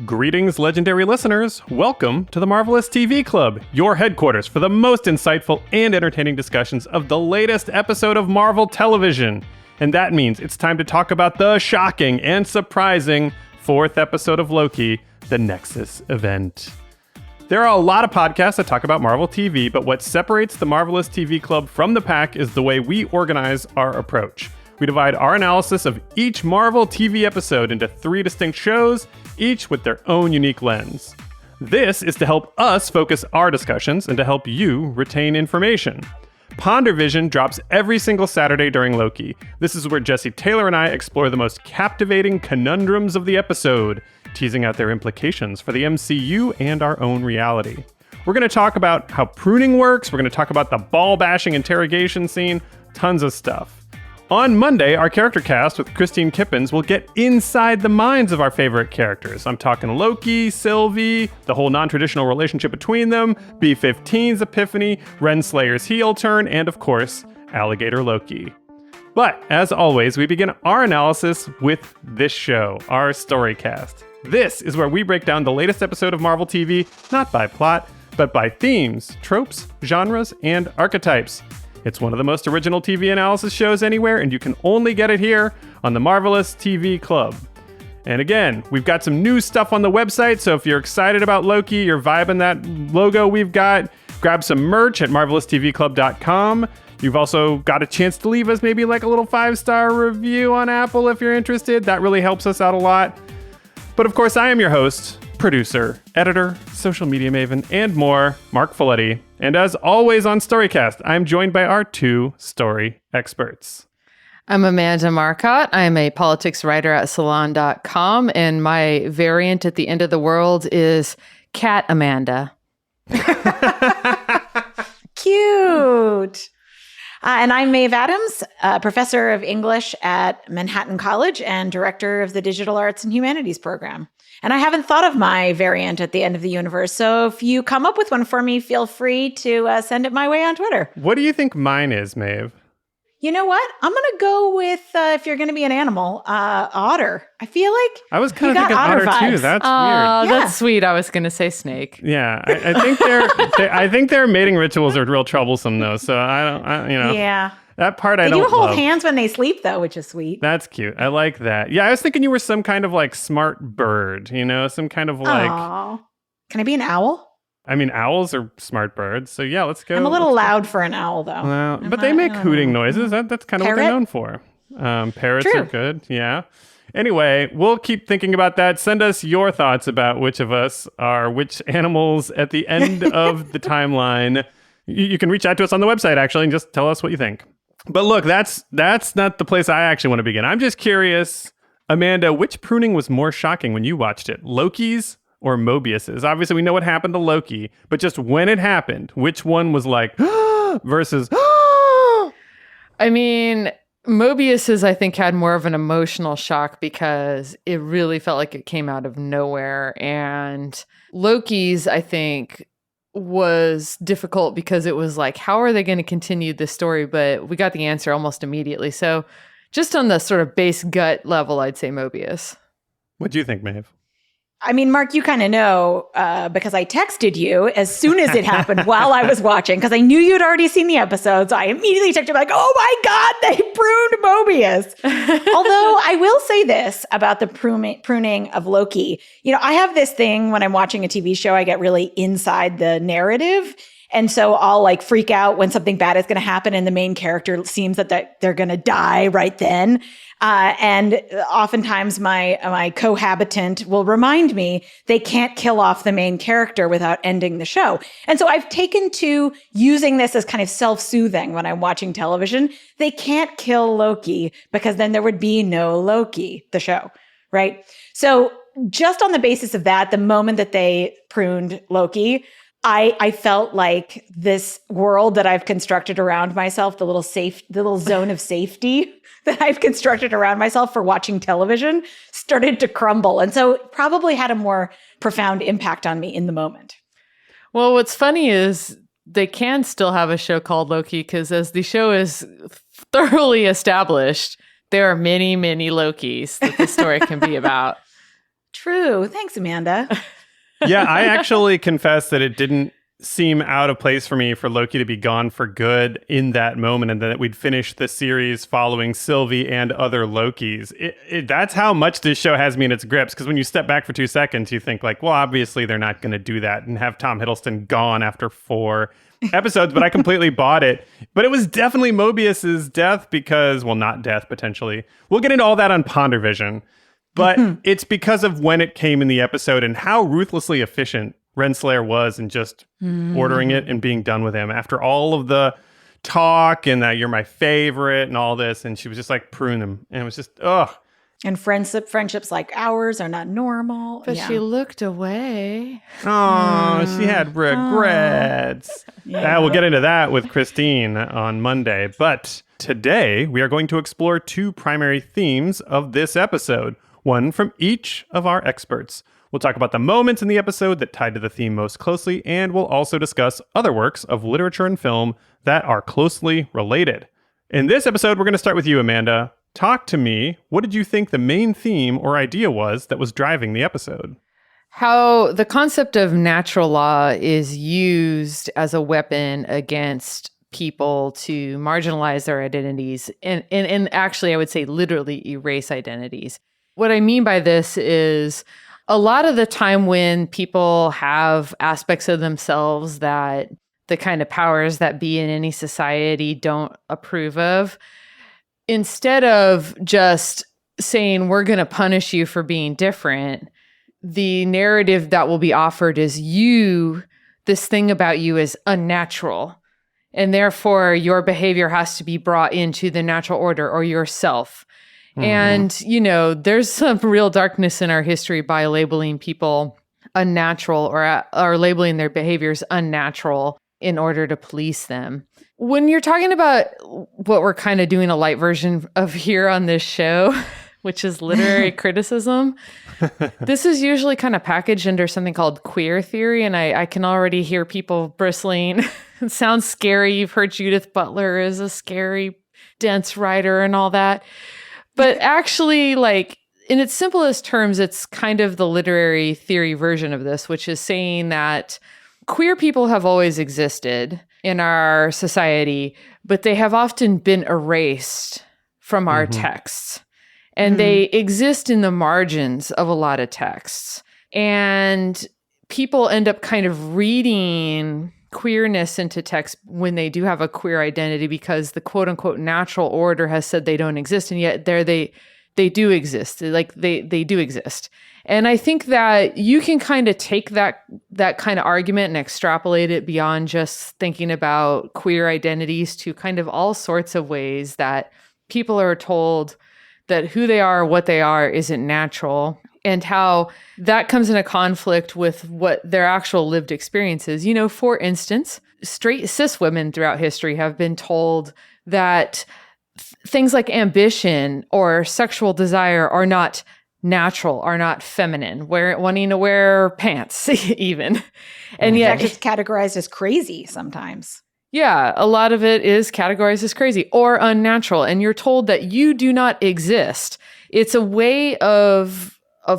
Greetings, legendary listeners. Welcome to the Marvelous TV Club, your headquarters for the most insightful and entertaining discussions of the latest episode of Marvel television. And that means it's time to talk about the shocking and surprising fourth episode of Loki, the Nexus Event. There are a lot of podcasts that talk about Marvel TV, but what separates the Marvelous TV Club from the pack is the way we organize our approach. We divide our analysis of each Marvel TV episode into 3 distinct shows, each with their own unique lens. This is to help us focus our discussions and to help you retain information. Ponder Vision drops every single Saturday during Loki. This is where Jesse Taylor and I explore the most captivating conundrums of the episode, teasing out their implications for the MCU and our own reality. We're going to talk about how pruning works, we're going to talk about the ball-bashing interrogation scene, tons of stuff. On Monday, our character cast with Christine Kippens will get inside the minds of our favorite characters. I'm talking Loki, Sylvie, the whole non-traditional relationship between them, B-15's epiphany, Renslayer's heel turn, and of course, Alligator Loki. But as always, we begin our analysis with this show, our Storycast. This is where we break down the latest episode of Marvel TV, not by plot, but by themes, tropes, genres, and archetypes. It's one of the most original TV analysis shows anywhere, and you can only get it here on the Marvelous TV Club. And again, we've got some new stuff on the website, so if you're excited about Loki, you're vibing that logo we've got, grab some merch at marveloustvclub.com. You've also got a chance to leave us maybe like a little 5-star review on Apple if you're interested. That really helps us out a lot. But of course, I am your host, producer, editor, social media maven, and more, Marc Faletti. And as always on Storycast, I'm joined by our 2 story experts. I'm Amanda Marcotte. I'm a politics writer at salon.com, and my variant at the end of the world is Cat Amanda. Cute. And I'm Maeve Adams, professor of English at Manhattan College and director of the Digital Arts and Humanities program. And I haven't thought of my variant at the end of the universe, so if you come up with one for me, feel free to send it my way on Twitter. What do you think mine is, Maeve? You know what? I'm going to go with, if you're going to be an animal, otter. I feel like I was kind of thinking otter too. That's weird. Oh, that's sweet. I was going to say snake. Yeah, I think I think their mating rituals are real troublesome though. So Yeah. That part They I don't do hold love. hands when they sleep though, which is sweet. That's cute. I like that. Yeah, I was thinking you were some kind of like smart bird, some kind of like... Aww. Can I be an owl? I mean, owls are smart birds, so yeah, let's go. I'm a little loud for an owl though. Well, but they make hooting noises. That's kind of what they're known for. Parrots True. are good, yeah. Anyway, we'll keep thinking about that. Send us your thoughts about which of us are which animals at the end of the timeline. You can reach out to us on the website, actually, and just tell us what you think. But look, that's not the place I actually want to begin. I'm just curious, Amanda, which pruning was more shocking when you watched it? Loki's or Mobius's? Obviously, we know what happened to Loki, but just when it happened, which one was like, versus, I mean, Mobius's, I think, had more of an emotional shock because it really felt like it came out of nowhere. And Loki's, I think, was difficult because it was like, how are they going to continue this story? But we got the answer almost immediately. So just on the sort of base gut level, I'd say Mobius. What do you think, Maeve? I mean, Mark, you kind of know because I texted you as soon as it happened while I was watching because I knew you'd already seen the episode. So I immediately texted you like, oh my God, they pruned Mobius. Although I will say this about the pruning of Loki. I have this thing when I'm watching a TV show, I get really inside the narrative. And so I'll like freak out when something bad is going to happen and the main character seems that they're going to die right then. And oftentimes my cohabitant will remind me they can't kill off the main character without ending the show. And so I've taken to using this as kind of self-soothing when I'm watching television. They can't kill Loki because then there would be no Loki, the show, right? So just on the basis of that, the moment that they pruned Loki, I felt like this world that I've constructed around myself, the little zone of safety that I've constructed around myself for watching television started to crumble. And so it probably had a more profound impact on me in the moment. Well, what's funny is they can still have a show called Loki because as the show is thoroughly established, there are many, many Lokis that the story can be about. True. Thanks, Amanda. Yeah, I actually confess that it didn't seem out of place for me for Loki to be gone for good in that moment, and that we'd finish the series following Sylvie and other Lokis. That's how much this show has me in its grips, because when you step back for 2 seconds, you think like, well, obviously they're not going to do that and have Tom Hiddleston gone after 4 episodes, but I completely bought it. But it was definitely Mobius's death because, well, not death, potentially. We'll get into all that on Pondervision, but it's because of when it came in the episode and how ruthlessly efficient Renslayer was in just ordering it and being done with him after all of the talk and that you're my favorite and all this. And she was just like, prune him. And it was just, ugh. And friendships like ours are not normal. But she looked away. Oh, she had regrets. Yeah. We'll get into that with Christine on Monday. But today we are going to explore 2 primary themes of this episode, one from each of our experts. We'll talk about the moments in the episode that tied to the theme most closely, and we'll also discuss other works of literature and film that are closely related. In this episode, we're going to start with you, Amanda. Talk to me. What did you think the main theme or idea was that was driving the episode? How the concept of natural law is used as a weapon against people to marginalize their identities and actually, I would say, literally erase identities. What I mean by this is a lot of the time when people have aspects of themselves that the kind of powers that be in any society don't approve of, instead of just saying, we're going to punish you for being different, the narrative that will be offered is this thing about you is unnatural. And therefore, your behavior has to be brought into the natural order or yourself. And, there's some real darkness in our history by labeling people unnatural or labeling their behaviors unnatural in order to police them. When you're talking about what we're kind of doing a light version of here on this show, which is literary criticism, this is usually kind of packaged under something called queer theory. And I can already hear people bristling. It sounds scary. You've heard Judith Butler is a scary, dense writer and all that. But actually, like, in its simplest terms, it's kind of the literary theory version of this, which is saying that queer people have always existed in our society, but they have often been erased from our texts. And they exist in the margins of a lot of texts. And people end up kind of reading queerness into text when they do have a queer identity because the quote unquote natural order has said they don't exist, and yet they do exist. Like they do exist. And I think that you can kind of take that kind of argument and extrapolate it beyond just thinking about queer identities to kind of all sorts of ways that people are told that who they are, what they are isn't natural, and how that comes in a conflict with what their actual lived experience is. For instance, straight cis women throughout history have been told that things like ambition or sexual desire are not natural, are not feminine, wanting to wear pants even. And yet it's categorized as crazy sometimes. Yeah, a lot of it is categorized as crazy or unnatural, and you're told that you do not exist. It's a way of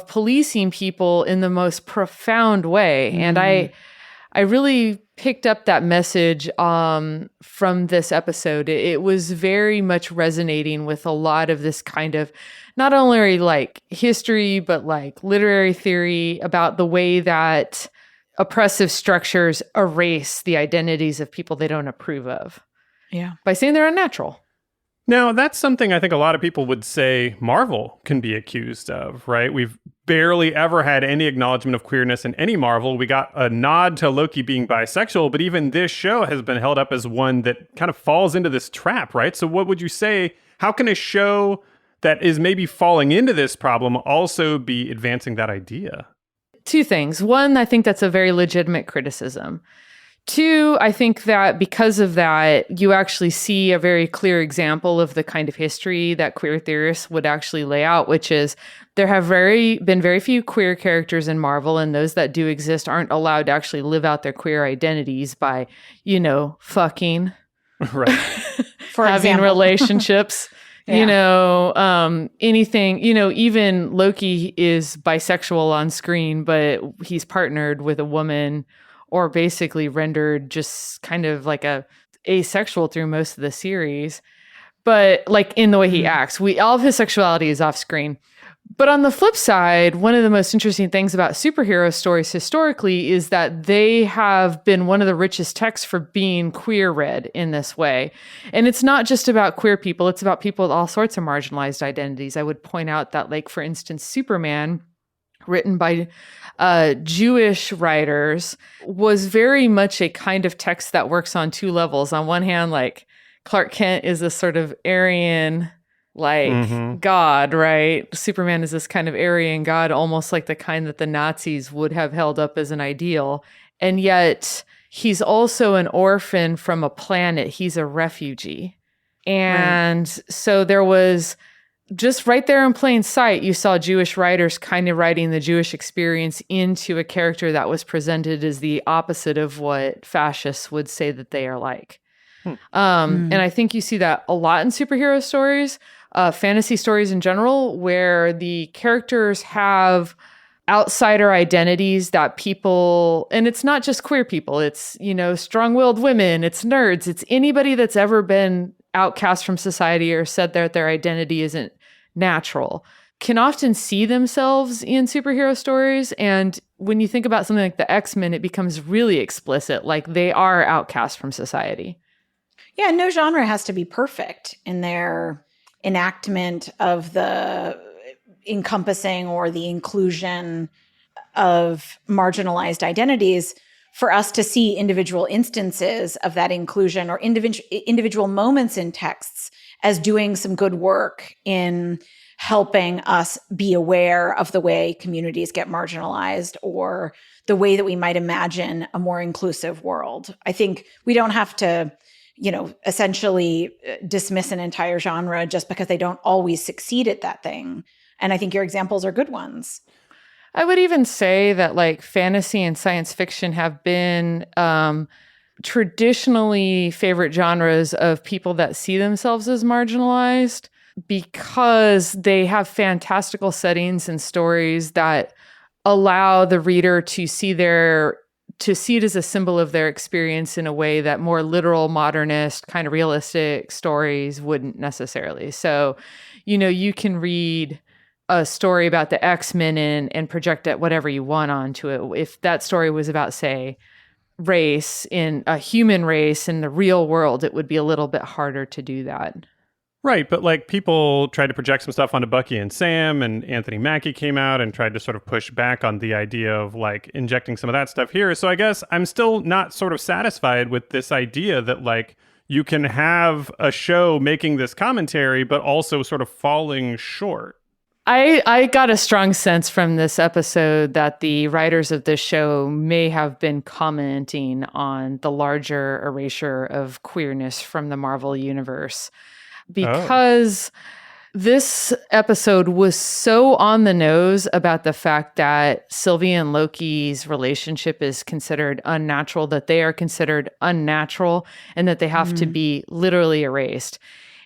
policing people in the most profound way. And I really picked up that message from this episode. It was very much resonating with a lot of this kind of not only like history, but like literary theory about the way that oppressive structures erase the identities of people they don't approve of. Yeah. By saying they're unnatural. Now, that's something I think a lot of people would say Marvel can be accused of, right? We've barely ever had any acknowledgement of queerness in any Marvel. We got a nod to Loki being bisexual, but even this show has been held up as one that kind of falls into this trap, right? So what would you say, how can a show that is maybe falling into this problem also be advancing that idea? 2 things. 1, I think that's a very legitimate criticism. 2, I think that because of that, you actually see a very clear example of the kind of history that queer theorists would actually lay out, which is there have been very few queer characters in Marvel, and those that do exist aren't allowed to actually live out their queer identities by, fucking, right, for having example. relationships, You know, anything, you know, even Loki is bisexual on screen, but he's partnered with a woman or basically rendered just kind of like asexual through most of the series. But like in the way he acts, all of his sexuality is off screen. But on the flip side, one of the most interesting things about superhero stories historically is that they have been one of the richest texts for being queer read in this way. And it's not just about queer people, it's about people with all sorts of marginalized identities. I would point out that, like, for instance, Superman, written by Jewish writers, was very much a kind of text that works on two levels. On one hand, like, Clark Kent is a sort of Aryan, like, God, right? Superman is this kind of Aryan God, almost like the kind that the Nazis would have held up as an ideal. And yet he's also an orphan from a planet. He's a refugee. And so there was just right there in plain sight, you saw Jewish writers kind of writing the Jewish experience into a character that was presented as the opposite of what fascists would say that they are like. And I think you see that a lot in superhero stories. Fantasy stories in general, where the characters have outsider identities that people, and it's not just queer people, it's, you know, strong-willed women, it's nerds, it's anybody that's ever been outcast from society or said that their identity isn't natural, can often see themselves in superhero stories. And when you think about something like the X-Men, it becomes really explicit, like they are outcast from society. Yeah, no genre has to be perfect in their enactment of the encompassing or the inclusion of marginalized identities for us to see individual instances of that inclusion or individual moments in texts as doing some good work in helping us be aware of the way communities get marginalized or the way that we might imagine a more inclusive world. I think we don't have to, you know, essentially dismiss an entire genre just because they don't always succeed at that thing. And I think your examples are good ones. I would even say that, like, fantasy and science fiction have been traditionally favorite genres of people that see themselves as marginalized because they have fantastical settings and stories that allow the reader to see it as a symbol of their experience in a way that more literal, modernist, kind of realistic stories wouldn't necessarily. So, you know, you can read a story about the X-Men and project it whatever you want onto it. If that story was about, say, race, in a human race in the real world, it would be a little bit harder to do that. Right, but like people tried to project some stuff onto Bucky and Sam, and Anthony Mackie came out and tried to sort of push back on the idea of like injecting some of that stuff here. So I guess I'm still not sort of satisfied with this idea that like you can have a show making this commentary, but also sort of falling short. I got a strong sense from this episode that the writers of this show may have been commenting on the larger erasure of queerness from the Marvel universe. Because this episode was so on the nose about the fact that Sylvie and Loki's relationship is considered unnatural, that they are considered unnatural, and that they have to be literally erased.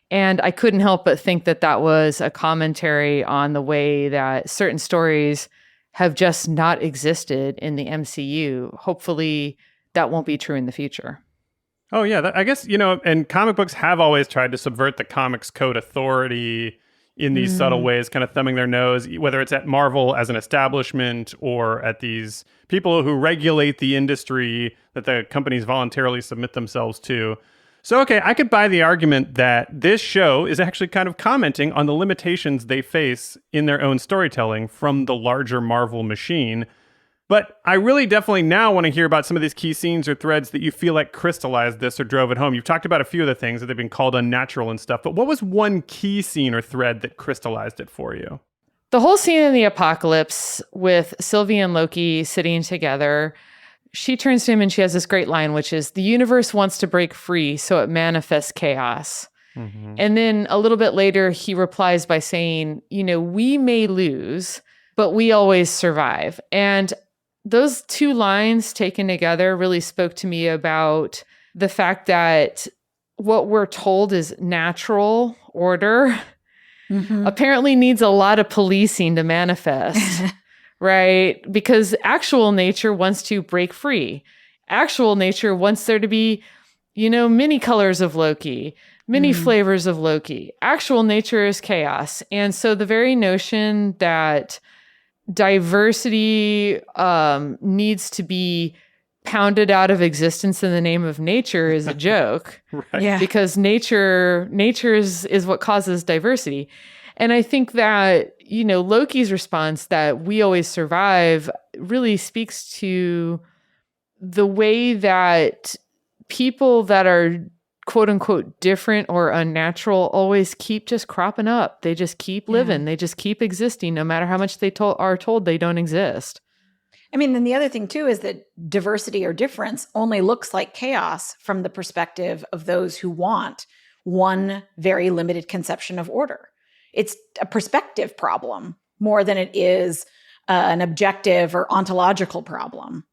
And I couldn't help but think that that was a commentary on the way that certain stories have just not existed in the MCU. Hopefully that won't be true in the future. Oh, yeah. I guess, you know, and comic books have always tried to subvert the comics code authority in these subtle ways, kind of thumbing their nose, whether it's at Marvel as an establishment or at these people who regulate the industry that the companies voluntarily submit themselves to. So, okay, I could buy the argument that this show is actually kind of commenting on the limitations they face in their own storytelling from the larger Marvel machine. But I really definitely now want to hear about some of these key scenes or threads that you feel like crystallized this or drove it home. You've talked about a few of the things that they've been called unnatural and stuff, but what was one key scene or thread that crystallized it for you? The whole scene in the apocalypse with Sylvie and Loki sitting together, she turns to him and she has this great line, which is, the universe wants to break free, so it manifests chaos. And then a little bit later, he replies by saying, you know, we may lose, but we always survive. And those two lines taken together really spoke to me about the fact that what we're told is natural order apparently needs a lot of policing to manifest, right? Because actual nature wants to break free. Actual nature wants there to be, many colors of Loki, many flavors of Loki. Actual nature is chaos. And so the very notion that diversity needs to be pounded out of existence in the name of nature is a joke. Right. Yeah. Because nature is what causes diversity. And I think that, Loki's response that we always survive really speaks to the way that people that are quote unquote different or unnatural always keep just cropping up. They just keep living. They just keep existing no matter how much they are told they don't exist. I mean, then the other thing too is that diversity or difference only looks like chaos from the perspective of those who want one very limited conception of order. It's a perspective problem more than it is an objective or ontological problem.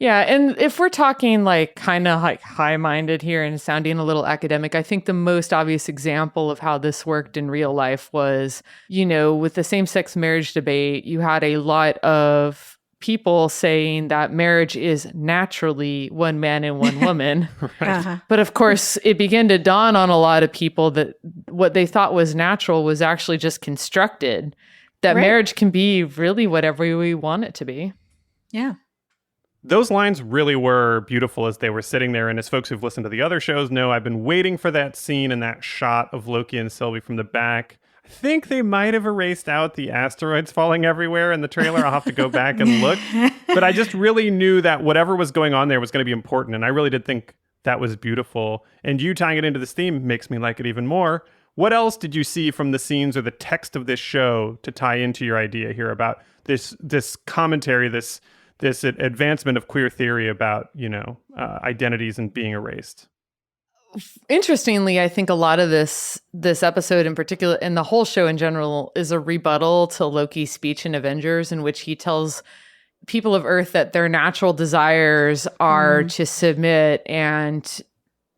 Yeah, and if we're talking kind of high-minded here and sounding a little academic, I think the most obvious example of how this worked in real life was, with the same-sex marriage debate, you had a lot of people saying that marriage is naturally one man and one woman. Right. But of course, it began to dawn on a lot of people that what they thought was natural was actually just constructed, that marriage can be really whatever we want it to be. Yeah. Those lines really were beautiful as they were sitting there. And as folks who've listened to the other shows know, I've been waiting for that scene and that shot of Loki and Sylvie from the back. I think they might have erased out the asteroids falling everywhere in the trailer. I'll have to go back and look. But I just really knew that whatever was going on there was going to be important. And I really did think that was beautiful. And you tying it into this theme makes me like it even more. What else did you see from the scenes or the text of this show to tie into your idea here about this commentary, this advancement of queer theory about, identities and being erased? Interestingly, I think a lot of this episode in particular, and the whole show in general, is a rebuttal to Loki's speech in Avengers, in which he tells people of Earth that their natural desires are to submit, and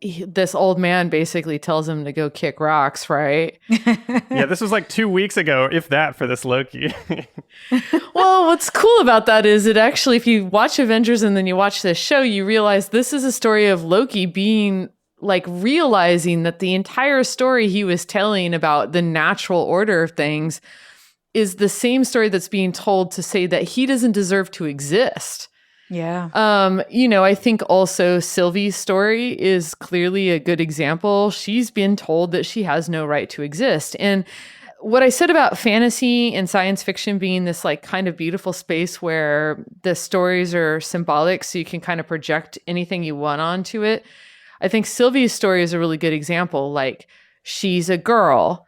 this old man basically tells him to go kick rocks, right? Yeah, this was 2 weeks ago, if that, for this Loki. Well, what's cool about that is it actually, if you watch Avengers and then you watch this show, you realize this is a story of Loki being realizing that the entire story he was telling about the natural order of things is the same story that's being told to say that he doesn't deserve to exist. Yeah. I think also Sylvie's story is clearly a good example. She's been told that she has no right to exist. And what I said about fantasy and science fiction being this kind of beautiful space where the stories are symbolic, so you can kind of project anything you want onto it. I think Sylvie's story is a really good example. She's a girl.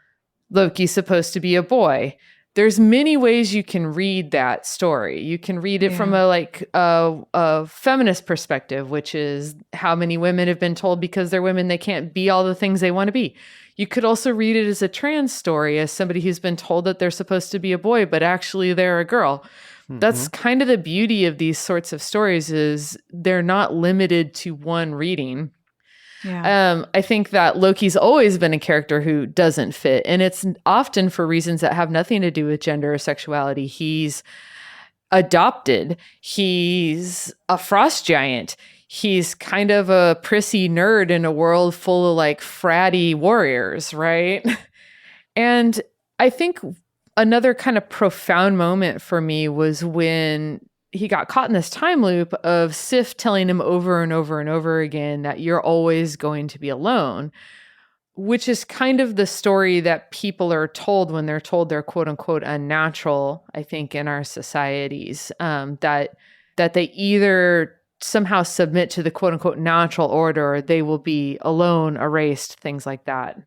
Loki's supposed to be a boy. There's many ways you can read that story. You can read it from a feminist perspective, which is how many women have been told because they're women, they can't be all the things they want to be. You could also read it as a trans story, as somebody who's been told that they're supposed to be a boy, but actually they're a girl. That's kind of the beauty of these sorts of stories, is they're not limited to one reading. Yeah. I think that Loki's always been a character who doesn't fit, and it's often for reasons that have nothing to do with gender or sexuality. He's adopted. He's a frost giant. He's kind of a prissy nerd in a world full of fratty warriors, right? And I think another kind of profound moment for me was when he got caught in this time loop of Sif telling him over and over and over again that you're always going to be alone, which is kind of the story that people are told when they're told they're quote unquote unnatural, I think, in our societies, that they either somehow submit to the quote unquote natural order, or they will be alone, erased, things like that.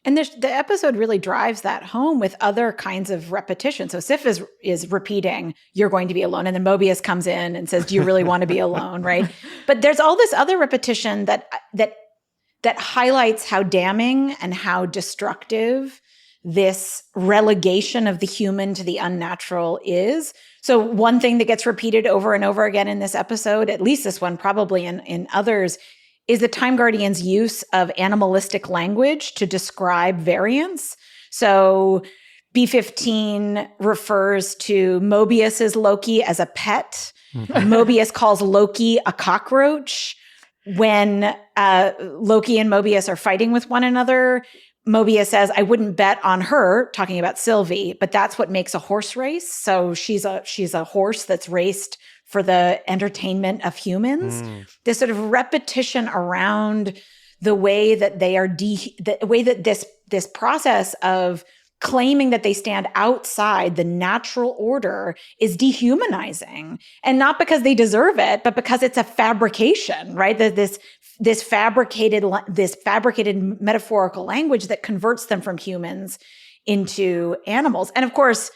And the episode really drives that home with other kinds of repetition. So Sif is repeating, you're going to be alone. And then Mobius comes in and says, do you really want to be alone, right? But there's all this other repetition that highlights how damning and how destructive this relegation of the human to the unnatural is. So one thing that gets repeated over and over again in this episode, at least this one, probably in others, is the Time Guardians' use of animalistic language to describe variants. So B15 refers to Mobius's Loki as a pet. Mobius calls Loki a cockroach. When Loki and Mobius are fighting with one another, Mobius says, I wouldn't bet on her, talking about Sylvie, but that's what makes a horse race. So she's a horse that's raced for the entertainment of humans. This sort of repetition around the way that they are the way that this process of claiming that they stand outside the natural order is dehumanizing, and not because they deserve it, but because it's a fabrication, right? That this fabricated metaphorical language that converts them from humans into animals. And of course,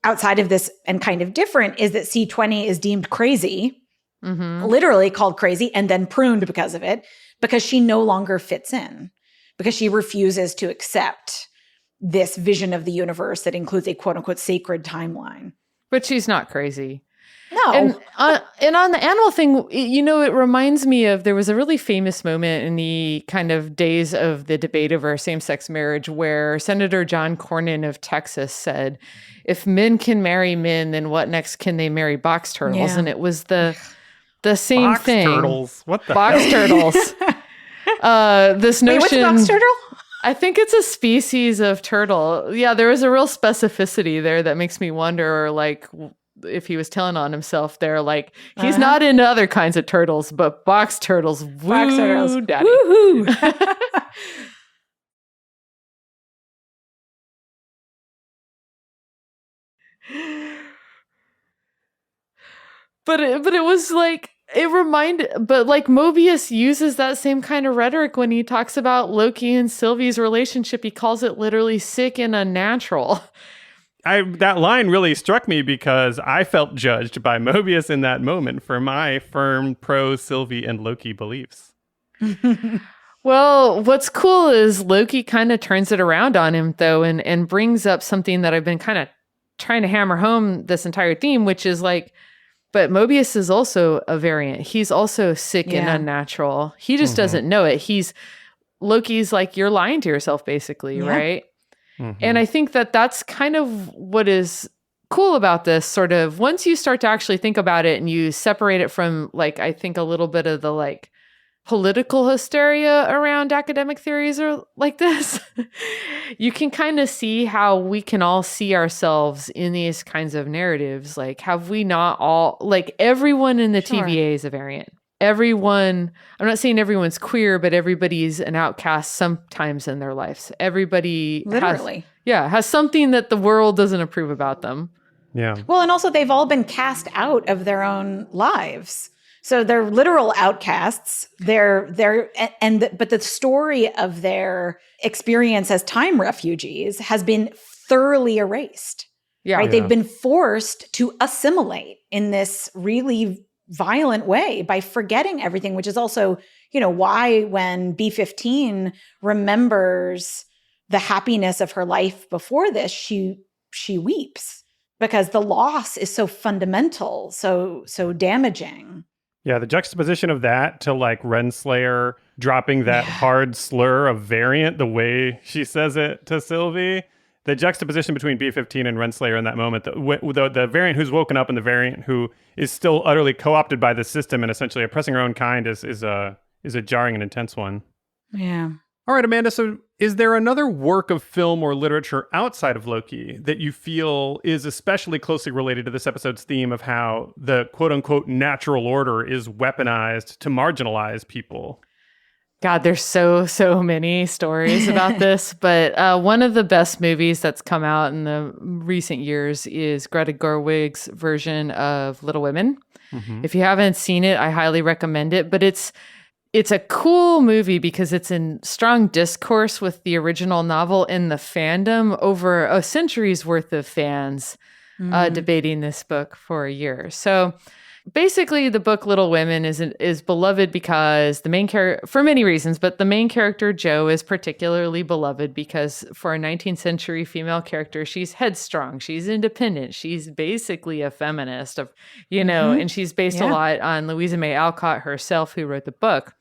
outside of this and kind of different is that C20 is deemed crazy, literally called crazy, and then pruned because of it, because she no longer fits in, because she refuses to accept this vision of the universe that includes a quote unquote sacred timeline. But she's not crazy. No. And on the animal thing, it reminds me of, there was a really famous moment in the kind of days of the debate over same-sex marriage where Senator John Cornyn of Texas said, if men can marry men, then what next can they marry box turtles? Yeah. And it was the same box thing. Turtles. What the box hell? Turtles. This notion. Wait, what's a box turtle? I think it's a species of turtle. Yeah, there was a real specificity there that makes me wonder, like, if he was telling on himself there, like, he's not into other kinds of turtles, but box turtles. Box turtles. Daddy. Woohoo. But it was like, but like Mobius uses that same kind of rhetoric when he talks about Loki and Sylvie's relationship. He calls it literally sick and unnatural. That line really struck me because I felt judged by Mobius in that moment for my firm pro Sylvie and Loki beliefs. Well, what's cool is Loki kind of turns it around on him, though, and brings up something that I've been kind of trying to hammer home this entire theme, which is like, but Mobius is also a variant. He's also sick and unnatural. He just doesn't know it. Loki's like, you're lying to yourself, basically, right? And I think that that's kind of what is cool about this sort of, once you start to actually think about it and you separate it from, like, I think a little bit of the, like, political hysteria around academic theories or like this, you can kind of see how we can all see ourselves in these kinds of narratives. Like, have we not all, like, everyone in the TVA is a variant. Everyone, I'm not saying everyone's queer, but everybody's an outcast sometimes in their lives. Everybody literally has something that the world doesn't approve about them. Yeah. Well, and also they've all been cast out of their own lives. So they're literal outcasts. But the story of their experience as time refugees has been thoroughly erased. Yeah. Right? They've been forced to assimilate in this really violent way by forgetting everything, which is also, why when B15 remembers the happiness of her life before this, she weeps because the loss is so fundamental, so damaging. Yeah, the juxtaposition of that to like Renslayer dropping that hard slur of variant, the way she says it to Sylvie, the juxtaposition between B15 and Renslayer in that moment, the variant who's woken up and the variant who is still utterly co-opted by the system and essentially oppressing her own kind is a jarring and intense one. Yeah. All right, Amanda, so is there another work of film or literature outside of Loki that you feel is especially closely related to this episode's theme of how the quote-unquote natural order is weaponized to marginalize people? God, there's so many stories about this, but one of the best movies that's come out in the recent years is Greta Gerwig's version of Little Women. If you haven't seen it, I highly recommend it, but it's a cool movie because it's in strong discourse with the original novel and the fandom over a century's worth of fans debating this book for a year. So basically, the book Little Women is beloved because the main character, for many reasons, but the main character, Jo, is particularly beloved because for a 19th century female character, she's headstrong, she's independent, she's basically a feminist, and she's based a lot on Louisa May Alcott herself, who wrote the book.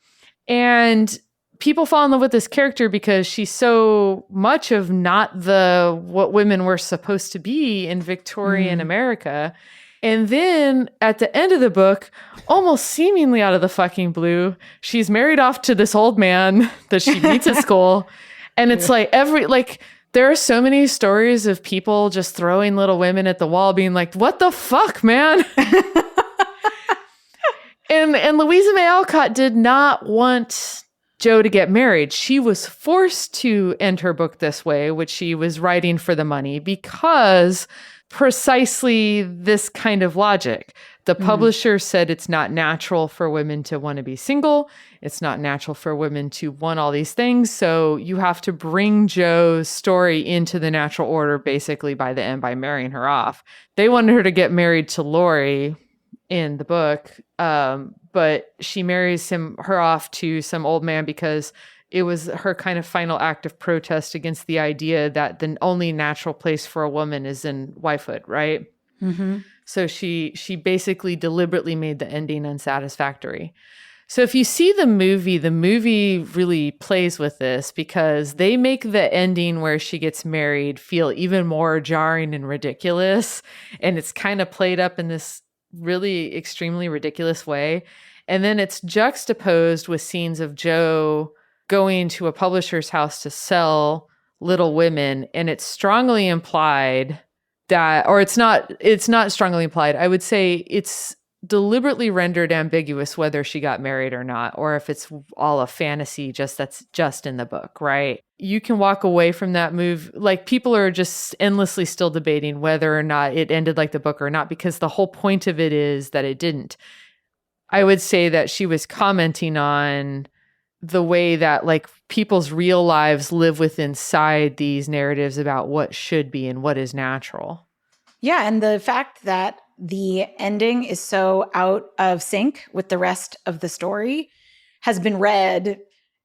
And people fall in love with this character because she's so much of not what women were supposed to be in Victorian America. And then at the end of the book, almost seemingly out of the fucking blue, she's married off to this old man that she meets at school. And it's like there are so many stories of people just throwing Little Women at the wall being like, what the fuck, man? and Louisa May Alcott did not want Jo to get married. She was forced to end her book this way, which she was writing for the money, because precisely this kind of logic. The publisher said it's not natural for women to want to be single. It's not natural for women to want all these things. So you have to bring Jo's story into the natural order, basically by the end, by marrying her off. They wanted her to get married to Laurie in the book, but she marries her off to some old man because it was her kind of final act of protest against the idea that the only natural place for a woman is in wifehood, right? Mm-hmm. So she basically deliberately made the ending unsatisfactory. So if you see the movie really plays with this because they make the ending where she gets married feel even more jarring and ridiculous. And it's kind of played up in this really extremely ridiculous way. And then it's juxtaposed with scenes of Jo going to a publisher's house to sell Little Women. And it's strongly implied that, or it's not strongly implied. I would say it's deliberately rendered ambiguous whether she got married or not, or if it's all a fantasy that's just in the book, right? You can walk away from that move. Like, people are just endlessly still debating whether or not it ended like the book or not, because the whole point of it is that it didn't. I would say that she was commenting on the way that like people's real lives live inside these narratives about what should be and what is natural. Yeah, and the fact that the ending is so out of sync with the rest of the story has been read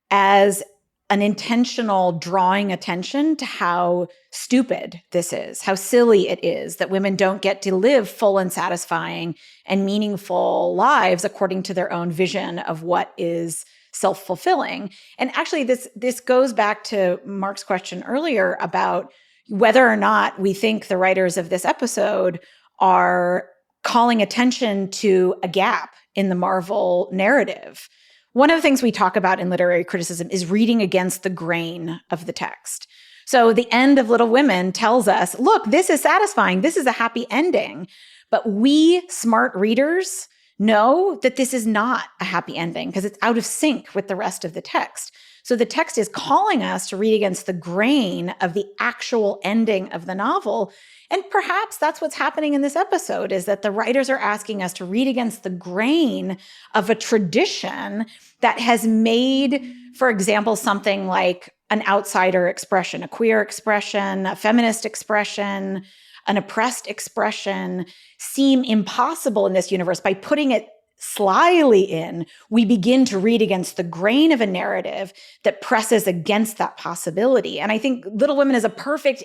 as an intentional drawing attention to how stupid this is, how silly it is that women don't get to live full and satisfying and meaningful lives according to their own vision of what is self-fulfilling. And actually, this goes back to Mark's question earlier about whether or not we think the writers of this episode are calling attention to a gap in the Marvel narrative. One of the things we talk about in literary criticism is reading against the grain of the text. So the end of Little Women tells us, look, this is satisfying. This is a happy ending. But we smart readers know that this is not a happy ending because it's out of sync with the rest of the text. So the text is calling us to read against the grain of the actual ending of the novel. And perhaps that's what's happening in this episode, is that the writers are asking us to read against the grain of a tradition that has made, for example, something like an outsider expression, a queer expression, a feminist expression, an oppressed expression seem impossible in this universe. By putting it slyly in, we begin to read against the grain of a narrative that presses against that possibility. And I think Little Women is a perfect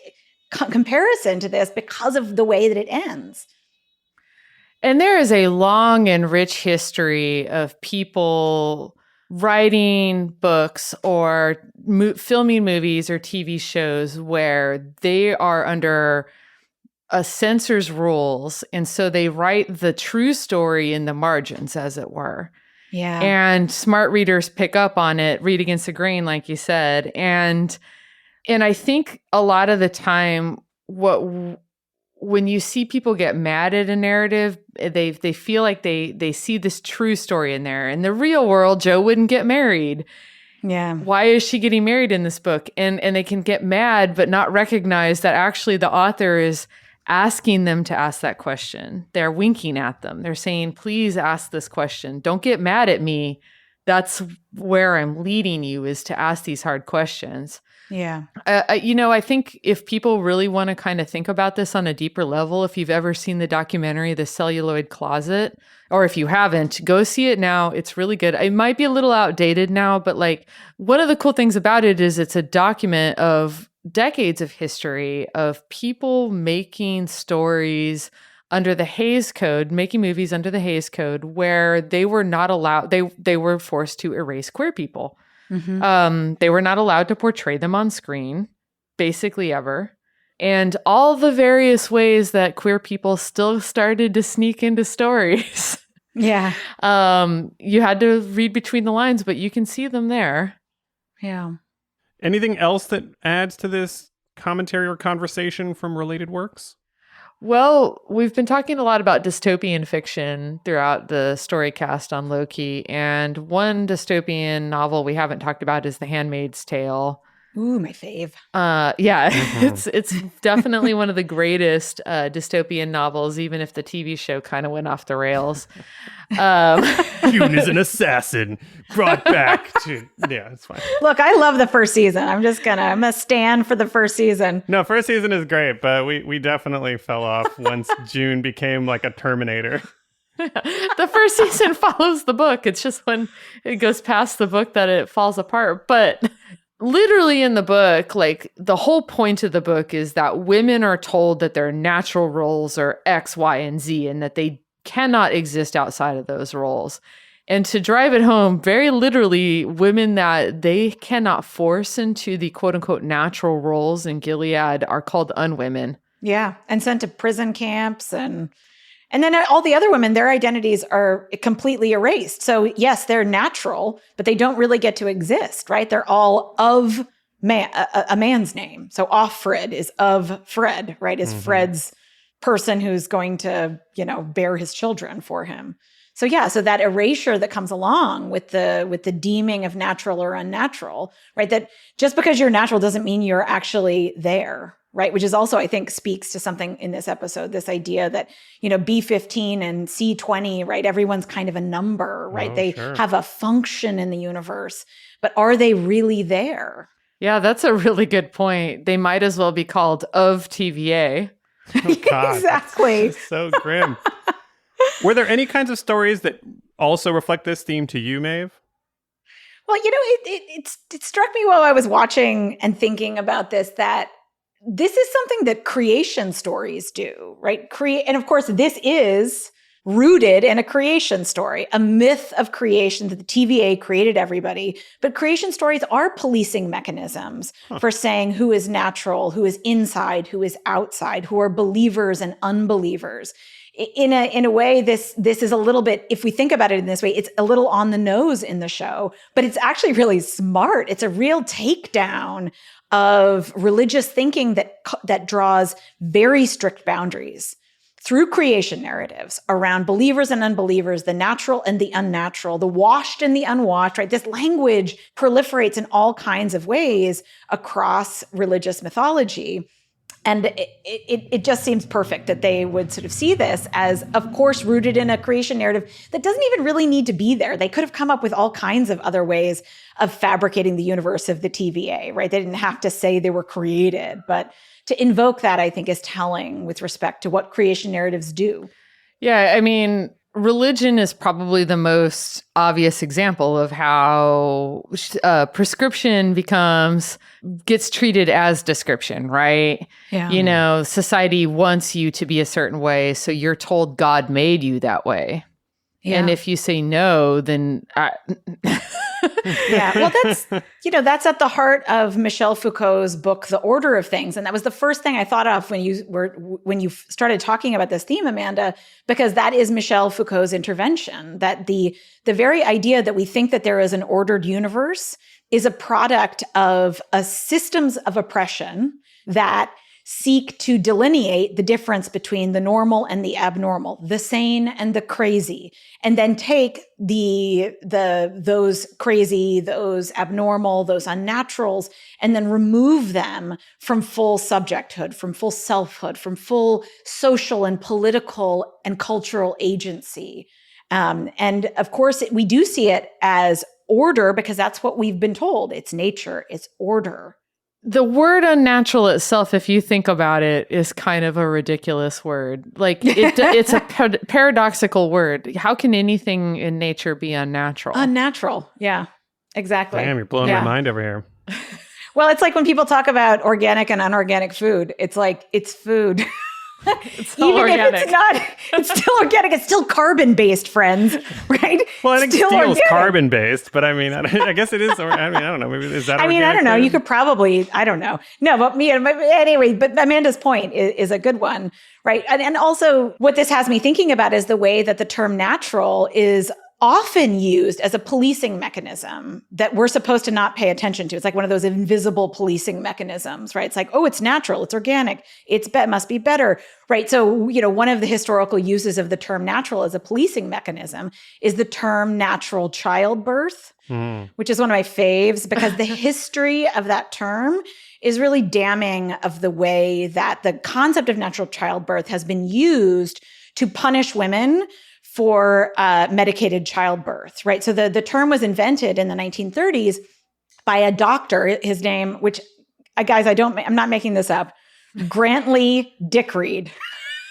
comparison to this because of the way that it ends. And there is a long and rich history of people writing books or filming movies or TV shows where they are under a censor's rules. And so they write the true story in the margins, as it were. Yeah. And smart readers pick up on it, read against the grain, like you said. And I think a lot of the time, when you see people get mad at a narrative, they feel like they see this true story in there. In the real world, Jo wouldn't get married. Yeah. Why is she getting married in this book? And they can get mad, but not recognize that actually the author is asking them to ask that question. They're winking at them. They're saying, please ask this question. Don't get mad at me. That's where I'm leading you, is to ask these hard questions. Yeah. I think if people really want to kind of think about this on a deeper level, if you've ever seen the documentary, The Celluloid Closet, or if you haven't, go see it now. It's really good. It might be a little outdated now, but like, one of the cool things about it is it's a document of decades of history of people making stories under the Hays Code, making movies under the Hays Code, where they were not allowed, they were forced to erase queer people. They were not allowed to portray them on screen, basically ever. And all the various ways that queer people still started to sneak into stories. Yeah. You had to read between the lines, but you can see them there. Yeah. Anything else that adds to this commentary or conversation from related works? Well, we've been talking a lot about dystopian fiction throughout the Storycast on Loki, and one dystopian novel we haven't talked about is The Handmaid's Tale. Ooh, my fave. Yeah, it's definitely one of the greatest dystopian novels, even if the TV show kind of went off the rails. June is an assassin brought back to... Yeah, it's fine. Look, I love the first season. I'm a stand for the first season. No, first season is great, but we definitely fell off once June became like a Terminator. The first season follows the book. It's just when it goes past the book that it falls apart. But literally in the book, like the whole point of the book is that women are told that their natural roles are X, Y, and Z, and that they cannot exist outside of those roles. And to drive it home, very literally, women that they cannot force into the quote unquote natural roles in Gilead are called unwomen. Yeah. And sent to prison camps and then all the other women, their identities are completely erased. So yes, they're natural, but they don't really get to exist, right? They're all of a man's name. So Offred is of Fred, right? Is Fred's person who's going to, bear his children for him. So yeah, so that erasure that comes along with the deeming of natural or unnatural, right? That just because you're natural doesn't mean you're actually there, right? Which is also, I think, speaks to something in this episode, this idea that, B15 and C20, right? Everyone's kind of a number, right? They have a function in the universe, but are they really there? Yeah, that's a really good point. They might as well be called of TVA. Oh, God, exactly. That's so grim. Were there any kinds of stories that also reflect this theme to you, Maeve? Well, it struck me while I was watching and thinking about this that this is something that creation stories do, right? And of course, this is rooted in a creation story, a myth of creation that the TVA created everybody. But creation stories are policing mechanisms for saying who is natural, who is inside, who is outside, who are believers and unbelievers. In a way, this is a little bit, if we think about it in this way, it's a little on the nose in the show, but it's actually really smart. It's a real takedown of religious thinking that draws very strict boundaries through creation narratives around believers and unbelievers, the natural and the unnatural, the washed and the unwashed, right? This language proliferates in all kinds of ways across religious mythology. And it just seems perfect that they would sort of see this as, of course, rooted in a creation narrative that doesn't even really need to be there. They could have come up with all kinds of other ways of fabricating the universe of the TVA, right? They didn't have to say they were created, but to invoke that, I think, is telling with respect to what creation narratives do. Yeah, I mean, religion is probably the most obvious example of how prescription gets treated as description, right? Yeah. Society wants you to be a certain way, so you're told God made you that way. Yeah. And if you say no, then yeah, well, that's at the heart of Michel Foucault's book, The Order of Things. And that was the first thing I thought of when you started talking about this theme, Amanda, because that is Michel Foucault's intervention, that the very idea that we think that there is an ordered universe is a product of systems of oppression that seek to delineate the difference between the normal and the abnormal, the sane and the crazy, and then take those crazy, those abnormal, those unnaturals, and then remove them from full subjecthood, from full selfhood, from full social and political and cultural agency. And of course, we do see it as order because that's what we've been told. It's nature, it's order. The word unnatural itself, if you think about it, is kind of a ridiculous word. Like it's a paradoxical word. How can anything in nature be unnatural? Unnatural. Yeah, exactly. Damn, you're blowing my mind over here. Well, it's like when people talk about organic and unorganic food. It's like, it's food. It's all Even organic. if it's not, it's still organic. It's still carbon-based, friends, right? Well, I think Still steel's organic. carbon-based, but I mean, I guess it is. I don't know. Maybe is that? I mean, I don't know. You could probably, I don't know. No, but anyway, but Amanda's point is a good one, right? And also what this has me thinking about is the way that the term natural is often used as a policing mechanism that we're supposed to not pay attention to. It's like one of those invisible policing mechanisms, right? It's like, oh, it's natural, it's organic, must be better, right? So, one of the historical uses of the term natural as a policing mechanism is the term natural childbirth, which is one of my faves because the history of that term is really damning of the way that the concept of natural childbirth has been used to punish women for medicated childbirth, right? So the term was invented in the 1930s by a doctor, his name, which, guys, I'm not making this up, Grantley Dickreed.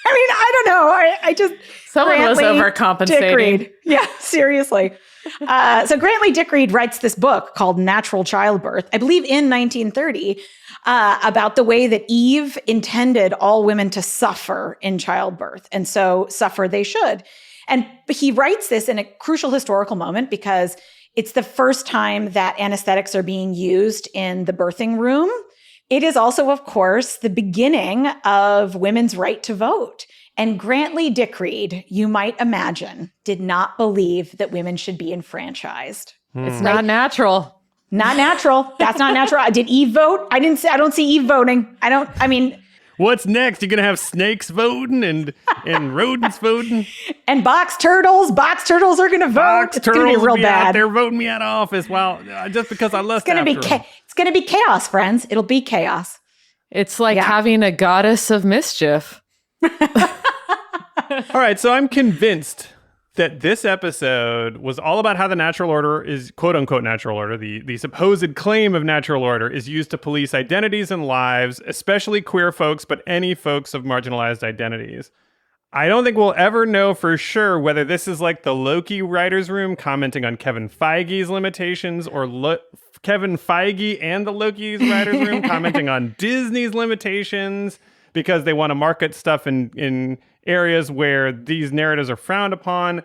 I mean, I don't know. I just... Someone was overcompensating. Dickreed. Yeah, seriously. So Grantley Dickreed writes this book called Natural Childbirth, I believe in 1930, about the way that Eve intended all women to suffer in childbirth. And so suffer they should. And he writes this in a crucial historical moment because it's the first time that anesthetics are being used in the birthing room. It is also, of course, the beginning of women's right to vote. And Grantley Dickreed, you might imagine, did not believe that women should be enfranchised. It's not natural. Not natural. That's not natural. Did Eve vote? I don't see Eve voting. What's next? You're going to have snakes voting and rodents voting? And box turtles. Box turtles are going to vote. Box it's going to be turtles real will be out bad. there voting me out of office. Well, just because I lust after them. It's going to be chaos, friends. It'll be chaos. It's like having a goddess of mischief. All right, so I'm convinced that this episode was all about how the natural order is, quote unquote, natural order, the supposed claim of natural order is used to police identities and lives, especially queer folks, but any folks of marginalized identities. I don't think we'll ever know for sure whether this is like the Loki writer's room commenting on Kevin Feige's limitations or Kevin Feige and the Loki's writer's room commenting on Disney's limitations because they want to market stuff in areas where these narratives are frowned upon.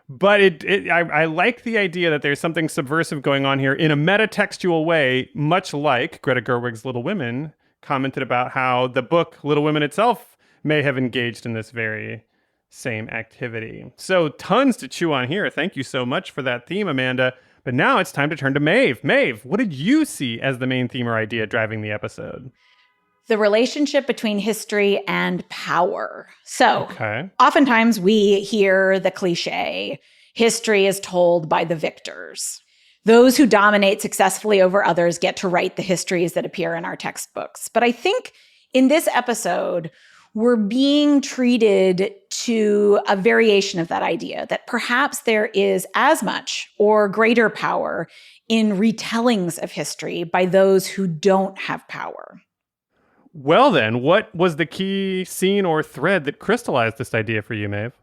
But I like the idea that there's something subversive going on here in a metatextual way, much like Greta Gerwig's Little Women commented about how the book Little Women itself may have engaged in this very same activity. So tons to chew on here. Thank you so much for that theme, Amanda. But now it's time to turn to Maeve. Maeve, what did you see as the main theme or idea driving the episode? The relationship between history and power. So oftentimes we hear the cliche, history is told by the victors. Those who dominate successfully over others get to write the histories that appear in our textbooks. But I think in this episode, we're being treated to a variation of that idea, that perhaps there is as much or greater power in retellings of history by those who don't have power. Well then, what was the key scene or thread that crystallized this idea for you, Maeve?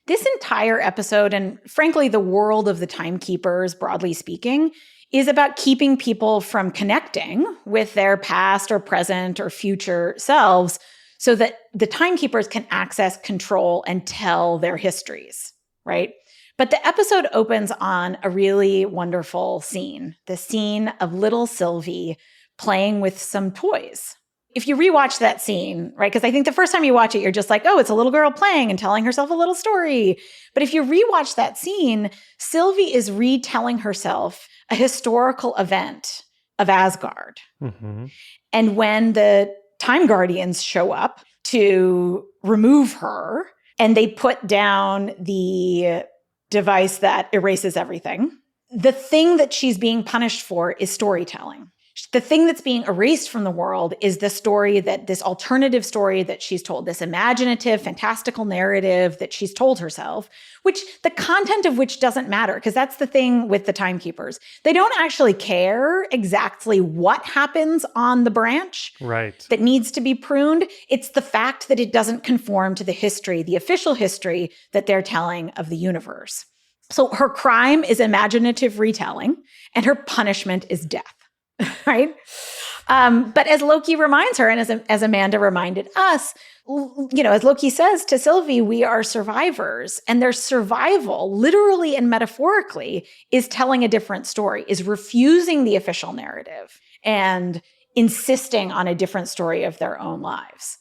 This entire episode, and frankly, the world of the timekeepers, broadly speaking, is about keeping people from connecting with their past or present or future selves so that the timekeepers can access, control, and tell their histories, right? But the episode opens on a really wonderful scene, the scene of little Sylvie playing with some toys. If you rewatch that scene, right, because I think the first time you watch it, you're just like, oh, it's a little girl playing and telling herself a little story. But if you rewatch that scene, Sylvie is retelling herself a historical event of Asgard. Mm-hmm. And when the Time Guardians show up to remove her, and they put down the device that erases everything, the thing that she's being punished for is storytelling. The thing that's being erased from the world is the story this alternative story that she's told, this imaginative, fantastical narrative that she's told herself, which the content of which doesn't matter, because that's the thing with the timekeepers. They don't actually care exactly what happens on the branch that needs to be pruned. It's the fact that it doesn't conform to the history, the official history that they're telling of the universe. So her crime is imaginative retelling, and her punishment is death. Right? But as Loki reminds her, and as Amanda reminded us, as Loki says to Sylvie, we are survivors. And their survival, literally and metaphorically, is telling a different story, is refusing the official narrative and insisting on a different story of their own lives.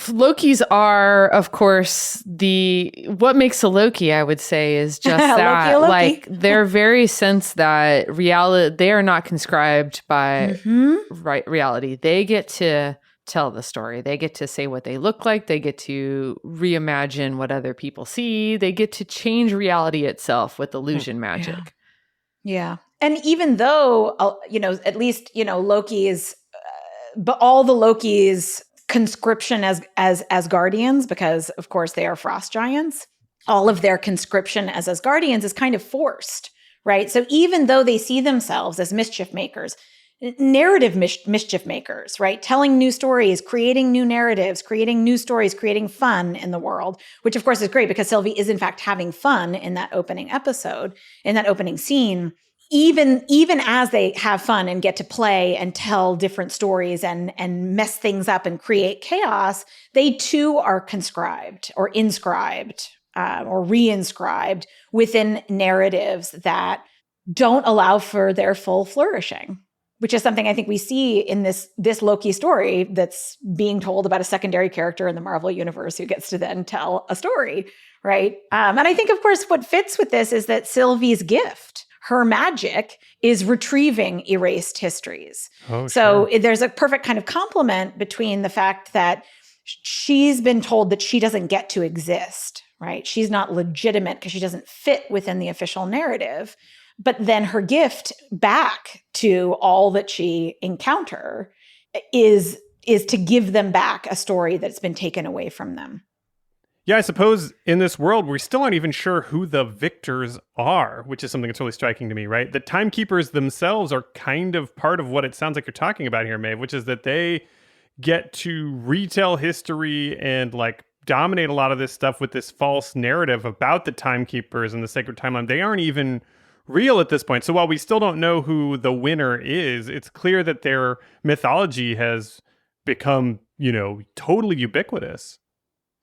Lokis are, of course, what makes a Loki, I would say, is just that. Loki. Like, their very sense that reality, they are not conscribed by reality. They get to tell the story. They get to say what they look like. They get to reimagine what other people see. They get to change reality itself with illusion magic. Yeah. And even though, at least, Loki is, but all the Lokis conscription as guardians, because of course they are frost giants, all of their conscription as guardians is kind of forced, right? So even though they see themselves as mischief makers, narrative mischief makers, right? Telling new stories, creating new narratives, creating new stories, creating fun in the world, which of course is great because Sylvie is in fact having fun in that opening episode, in that opening scene. Even as they have fun and get to play and tell different stories and mess things up and create chaos, they too are conscribed or inscribed or reinscribed within narratives that don't allow for their full flourishing, which is something I think we see in this Loki story that's being told about a secondary character in the Marvel universe who gets to then tell a story, right? And I think, of course, what fits with this is that Sylvie's gift, her magic, is retrieving erased histories. Oh, so sure. There's a perfect kind of complement between the fact that she's been told that she doesn't get to exist, right? She's not legitimate because she doesn't fit within the official narrative. But then her gift back to all that she encounter is to give them back a story that's been taken away from them. Yeah, I suppose in this world, we still aren't even sure who the victors are, which is something that's really striking to me, right? The timekeepers themselves are kind of part of what it sounds like you're talking about here, Maeve, which is that they get to retell history and like dominate a lot of this stuff with this false narrative about the timekeepers and the sacred timeline. They aren't even real at this point. So while we still don't know who the winner is, it's clear that their mythology has become, totally ubiquitous.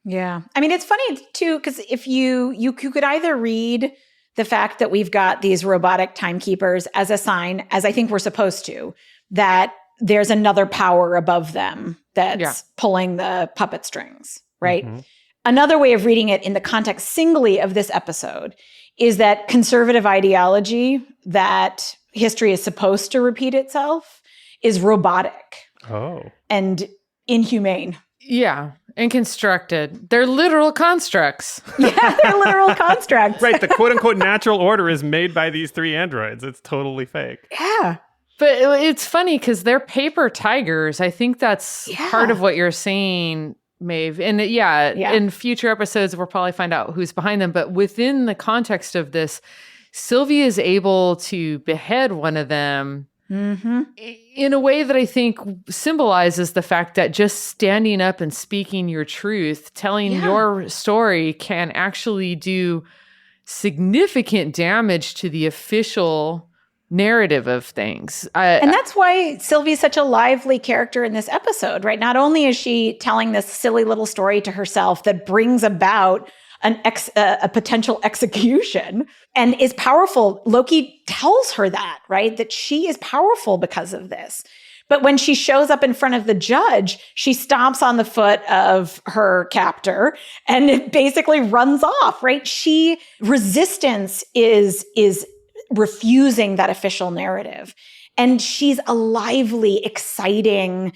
Yeah. I mean, it's funny too, because if you could either read the fact that we've got these robotic timekeepers as a sign, as I think we're supposed to, that there's another power above them that's pulling the puppet strings, right? Mm-hmm. Another way of reading it in the context singly of this episode is that conservative ideology that history is supposed to repeat itself is robotic. Oh. And inhumane. Yeah. And constructed. They're literal constructs. Yeah, they're literal constructs. Right. The quote unquote natural order is made by these three androids. It's totally fake. Yeah. But it's funny because they're paper tigers. I think that's part of what you're saying, Maeve. And in future episodes, we'll probably find out who's behind them. But within the context of this, Sylvie is able to behead one of them. Mm-hmm. In a way that I think symbolizes the fact that just standing up and speaking your truth, telling your story can actually do significant damage to the official narrative of things. And that's why Sylvie is such a lively character in this episode, right? Not only is she telling this silly little story to herself that brings about a potential execution and is powerful. Loki tells her that, right? That she is powerful because of this. But when she shows up in front of the judge, she stomps on the foot of her captor and it basically runs off, right? Resistance is refusing that official narrative. And she's a lively, exciting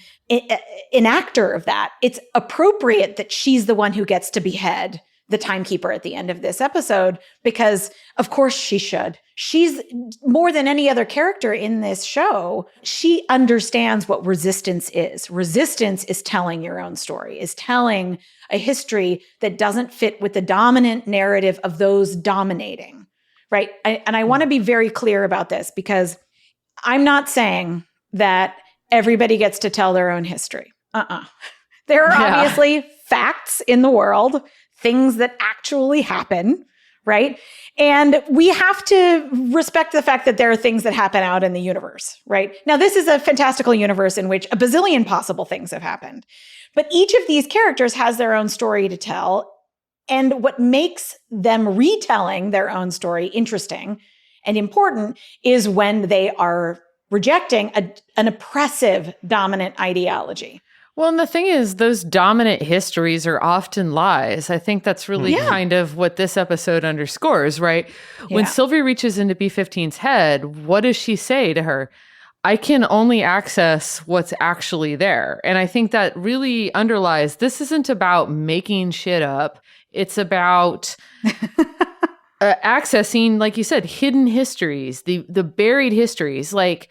enactor of that. It's appropriate that she's the one who gets to behead the timekeeper at the end of this episode, because of course she should. She's more than any other character in this show. She understands what resistance is. Resistance is telling your own story, is telling a history that doesn't fit with the dominant narrative of those dominating, right? And I want to be very clear about this because I'm not saying that everybody gets to tell their own history. There are obviously facts in the world, things that actually happen, right? And we have to respect the fact that there are things that happen out in the universe, right? Now, this is a fantastical universe in which a bazillion possible things have happened. But each of these characters has their own story to tell. And what makes them retelling their own story interesting and important is when they are rejecting an oppressive dominant ideology. Well, and the thing is, those dominant histories are often lies. I think that's really kind of what this episode underscores, right? When Sylvie reaches into B-15's head, what does she say to her? I can only access what's actually there. And I think that really underlies this isn't about making shit up. It's about accessing, like you said, hidden histories, the buried histories. Like,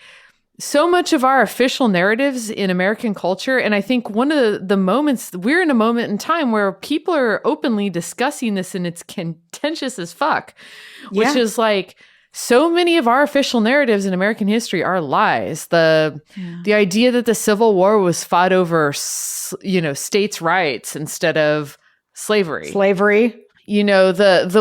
so much of our official narratives in American culture, and I think one of the moments, we're in a moment in time where people are openly discussing this and it's contentious as fuck, which is like, so many of our official narratives in American history are lies. The idea that the Civil War was fought over, states' rights instead of slavery. The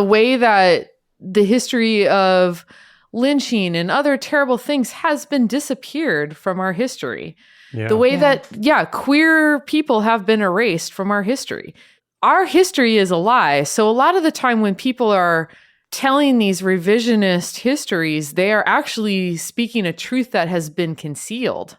way that the history of lynching and other terrible things has been disappeared from our history. Yeah. The way that, queer people have been erased from our history. Our history is a lie. So a lot of the time when people are telling these revisionist histories, they are actually speaking a truth that has been concealed.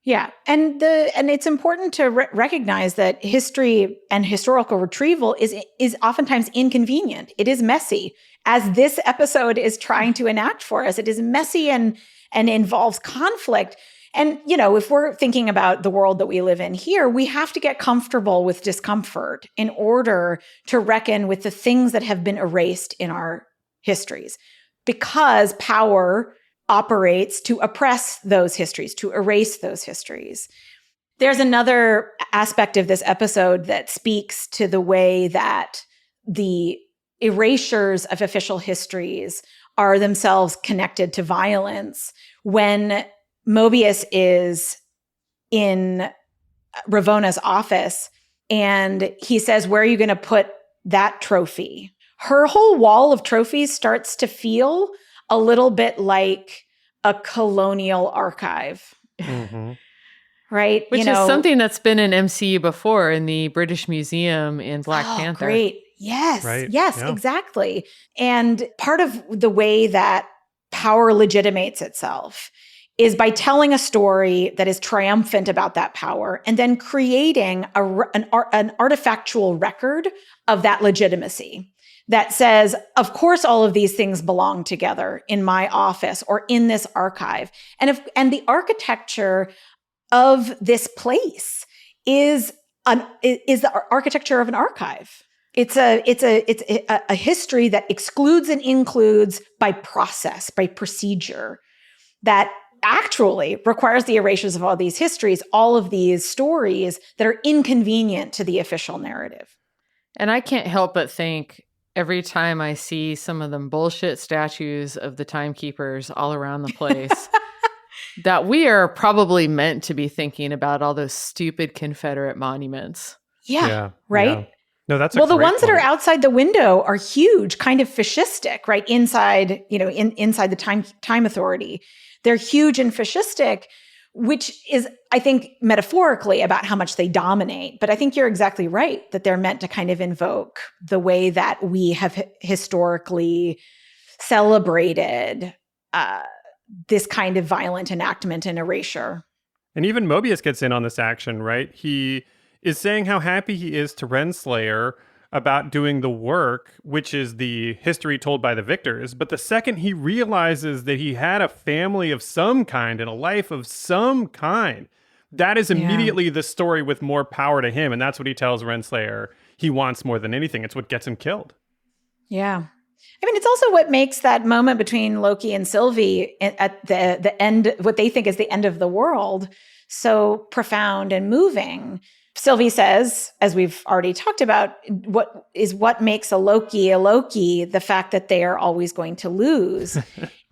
Yeah. And it's important to recognize that history and historical retrieval is oftentimes inconvenient. It is messy. As this episode is trying to enact for us, it is messy and involves conflict. And, if we're thinking about the world that we live in here, we have to get comfortable with discomfort in order to reckon with the things that have been erased in our histories, because power operates to oppress those histories, to erase those histories. There's another aspect of this episode that speaks to the way that the erasures of official histories are themselves connected to violence. When Mobius is in Ravona's office and he says, "Where are you going to put that trophy?" Her whole wall of trophies starts to feel a little bit like a colonial archive. Mm-hmm. Right? Which is something that's been in MCU before in the British Museum in Black Panther. Great. Yes. Right. Yes, exactly. And part of the way that power legitimates itself is by telling a story that is triumphant about that power and then creating an artifactual record of that legitimacy that says, of course, all of these things belong together in my office or in this archive. And the architecture of this place is the architecture of an archive. It's a history that excludes and includes by process, by procedure, that actually requires the erasures of all these histories, all of these stories that are inconvenient to the official narrative. And I can't help but think every time I see some of them bullshit statues of the timekeepers all around the place, that we are probably meant to be thinking about all those stupid Confederate monuments. Yeah. Right? Yeah. No, that's the ones that are outside the window are huge, kind of fascistic, right? Inside, inside the time authority. They're huge and fascistic, which is, I think, metaphorically about how much they dominate. But I think you're exactly right that they're meant to kind of invoke the way that we have historically celebrated this kind of violent enactment and erasure. And even Mobius gets in on this action, right? He is saying how happy he is to Renslayer about doing the work, which is the history told by the victors. But the second he realizes that he had a family of some kind and a life of some kind, that is immediately the story with more power to him. And that's what he tells Renslayer he wants more than anything. It's what gets him killed. Yeah. I mean, it's also what makes that moment between Loki and Sylvie at the end, what they think is the end of the world, so profound and moving. Sylvie says, as we've already talked about, what makes a Loki, the fact that they are always going to lose.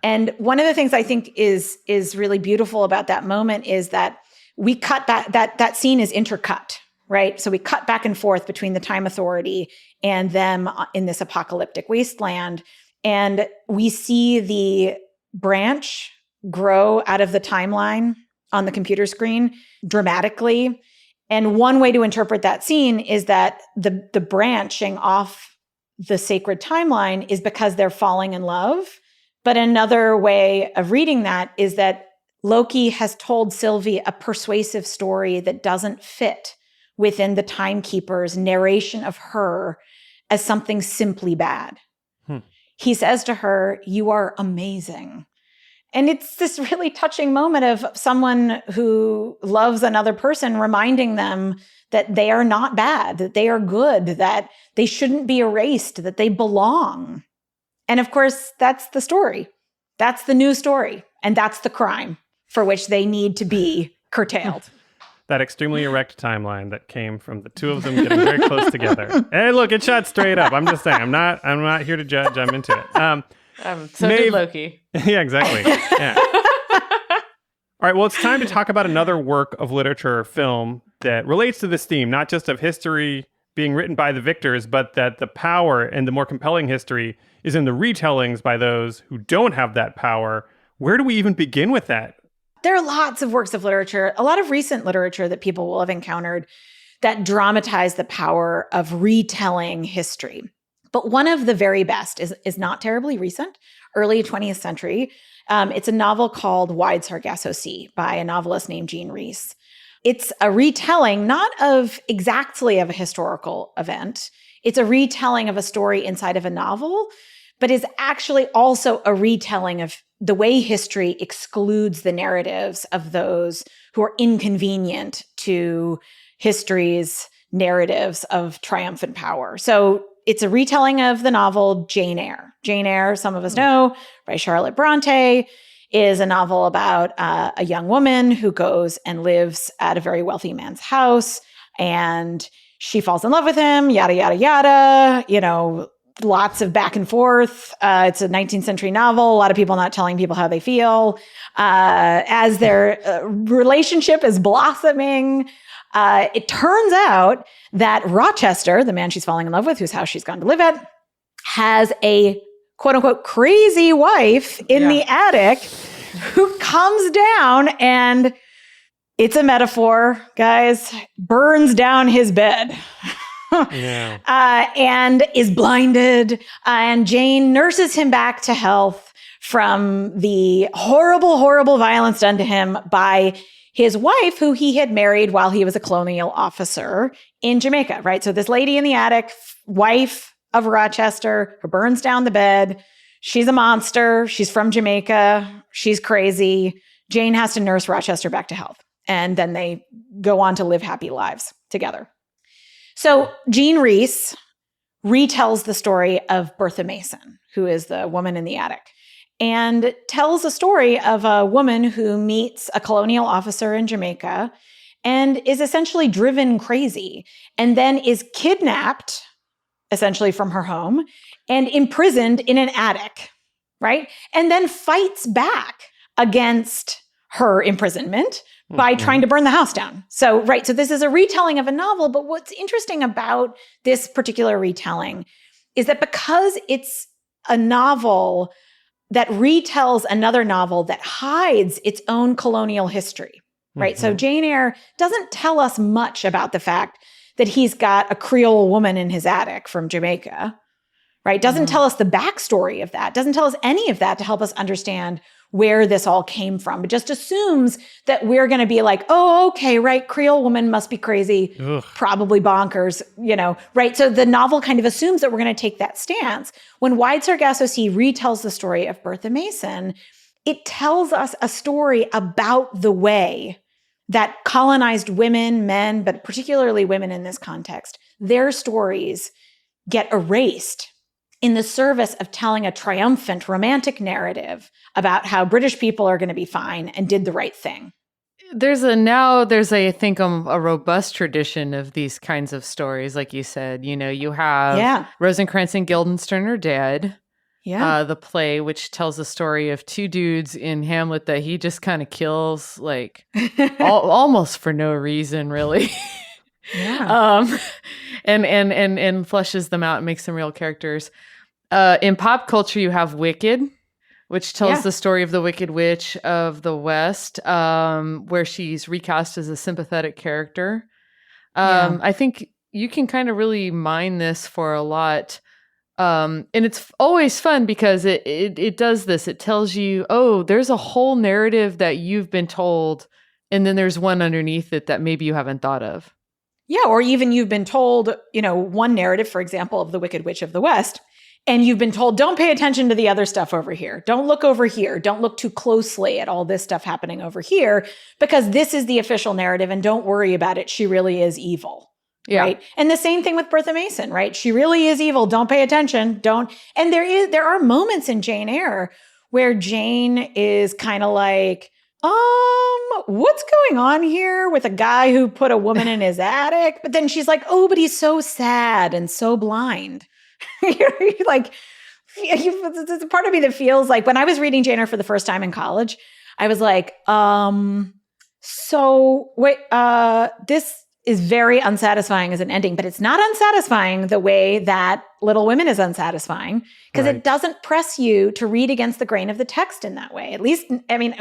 And one of the things I think is really beautiful about that moment is that we cut that scene is intercut, right? So we cut back and forth between the Time Authority and them in this apocalyptic wasteland. And we see the branch grow out of the timeline on the computer screen dramatically. And one way to interpret that scene is that the branching off the sacred timeline is because they're falling in love. But another way of reading that is that Loki has told Sylvie a persuasive story that doesn't fit within the Timekeeper's narration of her as something simply bad. He says to her, "You are amazing." And it's this really touching moment of someone who loves another person reminding them that they are not bad, that they are good, that they shouldn't be erased, that they belong. And of course, that's the story. That's the new story. And that's the crime for which they need to be curtailed. That extremely erect timeline that came from the two of them getting very close together. Hey, look, it shot straight up. I'm just saying, I'm not here to judge. I'm into it. So did Loki. Yeah, exactly. Yeah. All right, well, it's time to talk about another work of literature or film that relates to this theme, not just of history being written by the victors, but that the power and the more compelling history is in the retellings by those who don't have that power. Where do we even begin with that? There are lots of works of literature, a lot of recent literature that people will have encountered that dramatize the power of retelling history. But one of the very best is not terribly recent, early 20th century. It's a novel called Wide Sargasso Sea by a novelist named Jean Rhys. It's a retelling, not of exactly of a historical event. It's a retelling of a story inside of a novel, but is actually also a retelling of the way history excludes the narratives of those who are inconvenient to history's narratives of triumphant power. So it's a retelling of the novel Jane Eyre. Jane Eyre, some of us know, by Charlotte Bronte, is a novel about a young woman who goes and lives at a very wealthy man's house, and she falls in love with him, yada, yada, yada, you know, lots of back and forth. It's a 19th century novel, a lot of people not telling people how they feel. As their relationship is blossoming, it turns out that Rochester, the man she's falling in love with, whose house she's gone to live at, has a quote unquote crazy wife in the attic who comes down and, it's a metaphor, guys, burns down his bed. And is blinded. And Jane nurses him back to health from the horrible, horrible violence done to him by his wife, who he had married while he was a colonial officer in Jamaica, right? So this lady in the attic, wife of Rochester, who burns down the bed. She's a monster. She's from Jamaica. She's crazy. Jane has to nurse Rochester back to health. And then they go on to live happy lives together. So Jean Rhys retells the story of Bertha Mason, who is the woman in the attic, and tells a story of a woman who meets a colonial officer in Jamaica and is essentially driven crazy, and then is kidnapped, essentially from her home, and imprisoned in an attic, right? And then fights back against her imprisonment by trying to burn the house down. So, right, so this is a retelling of a novel, but what's interesting about this particular retelling is that because it's a novel that retells another novel that hides its own colonial history, right? So Jane Eyre doesn't tell us much about the fact that he's got a Creole woman in his attic from Jamaica, right? Doesn't tell us the backstory of that, doesn't tell us any of that to help us understand where this all came from, but just assumes that we're going to be like, oh, okay, right, Creole woman must be crazy, probably bonkers, you know, right? So the novel kind of assumes that we're going to take that stance. When Wide Sargasso Sea retells the story of Bertha Mason, it tells us a story about the way that colonized women, men, but particularly women in this context, their stories get erased in the service of telling a triumphant romantic narrative about how British people are going to be fine and did the right thing. There's a I think, a robust tradition of these kinds of stories. Like you said, you know, you have Rosencrantz and Guildenstern are dead. Yeah. The play, which tells the story of two dudes in Hamlet that he just kind of kills, like almost for no reason, really. Yeah. And fleshes them out and makes them real characters. In pop culture, you have Wicked, which tells the story of the Wicked Witch of the West, where she's recast as a sympathetic character. I think you can kind of really mine this for a lot. And it's always fun because it does this. It tells you, oh, there's a whole narrative that you've been told, and then there's one underneath it that maybe you haven't thought of. Yeah, or even you've been told, one narrative, for example, of the Wicked Witch of the West, and you've been told, don't pay attention to the other stuff over here. Don't look over here. Don't look too closely at all this stuff happening over here, because this is the official narrative, and don't worry about it. She really is evil. Yeah. Right. And the same thing with Bertha Mason, right? She really is evil. Don't pay attention. And there are moments in Jane Eyre where Jane is kind of like, what's going on here with a guy who put a woman in his attic? But then she's like, oh, but he's so sad and so blind. Like, there's a part of me that feels like when I was reading Jane Eyre for the first time in college, I was like, this is very unsatisfying as an ending, but it's not unsatisfying the way that Little Women is unsatisfying, because it doesn't press you to read against the grain of the text in that way. At least, I mean,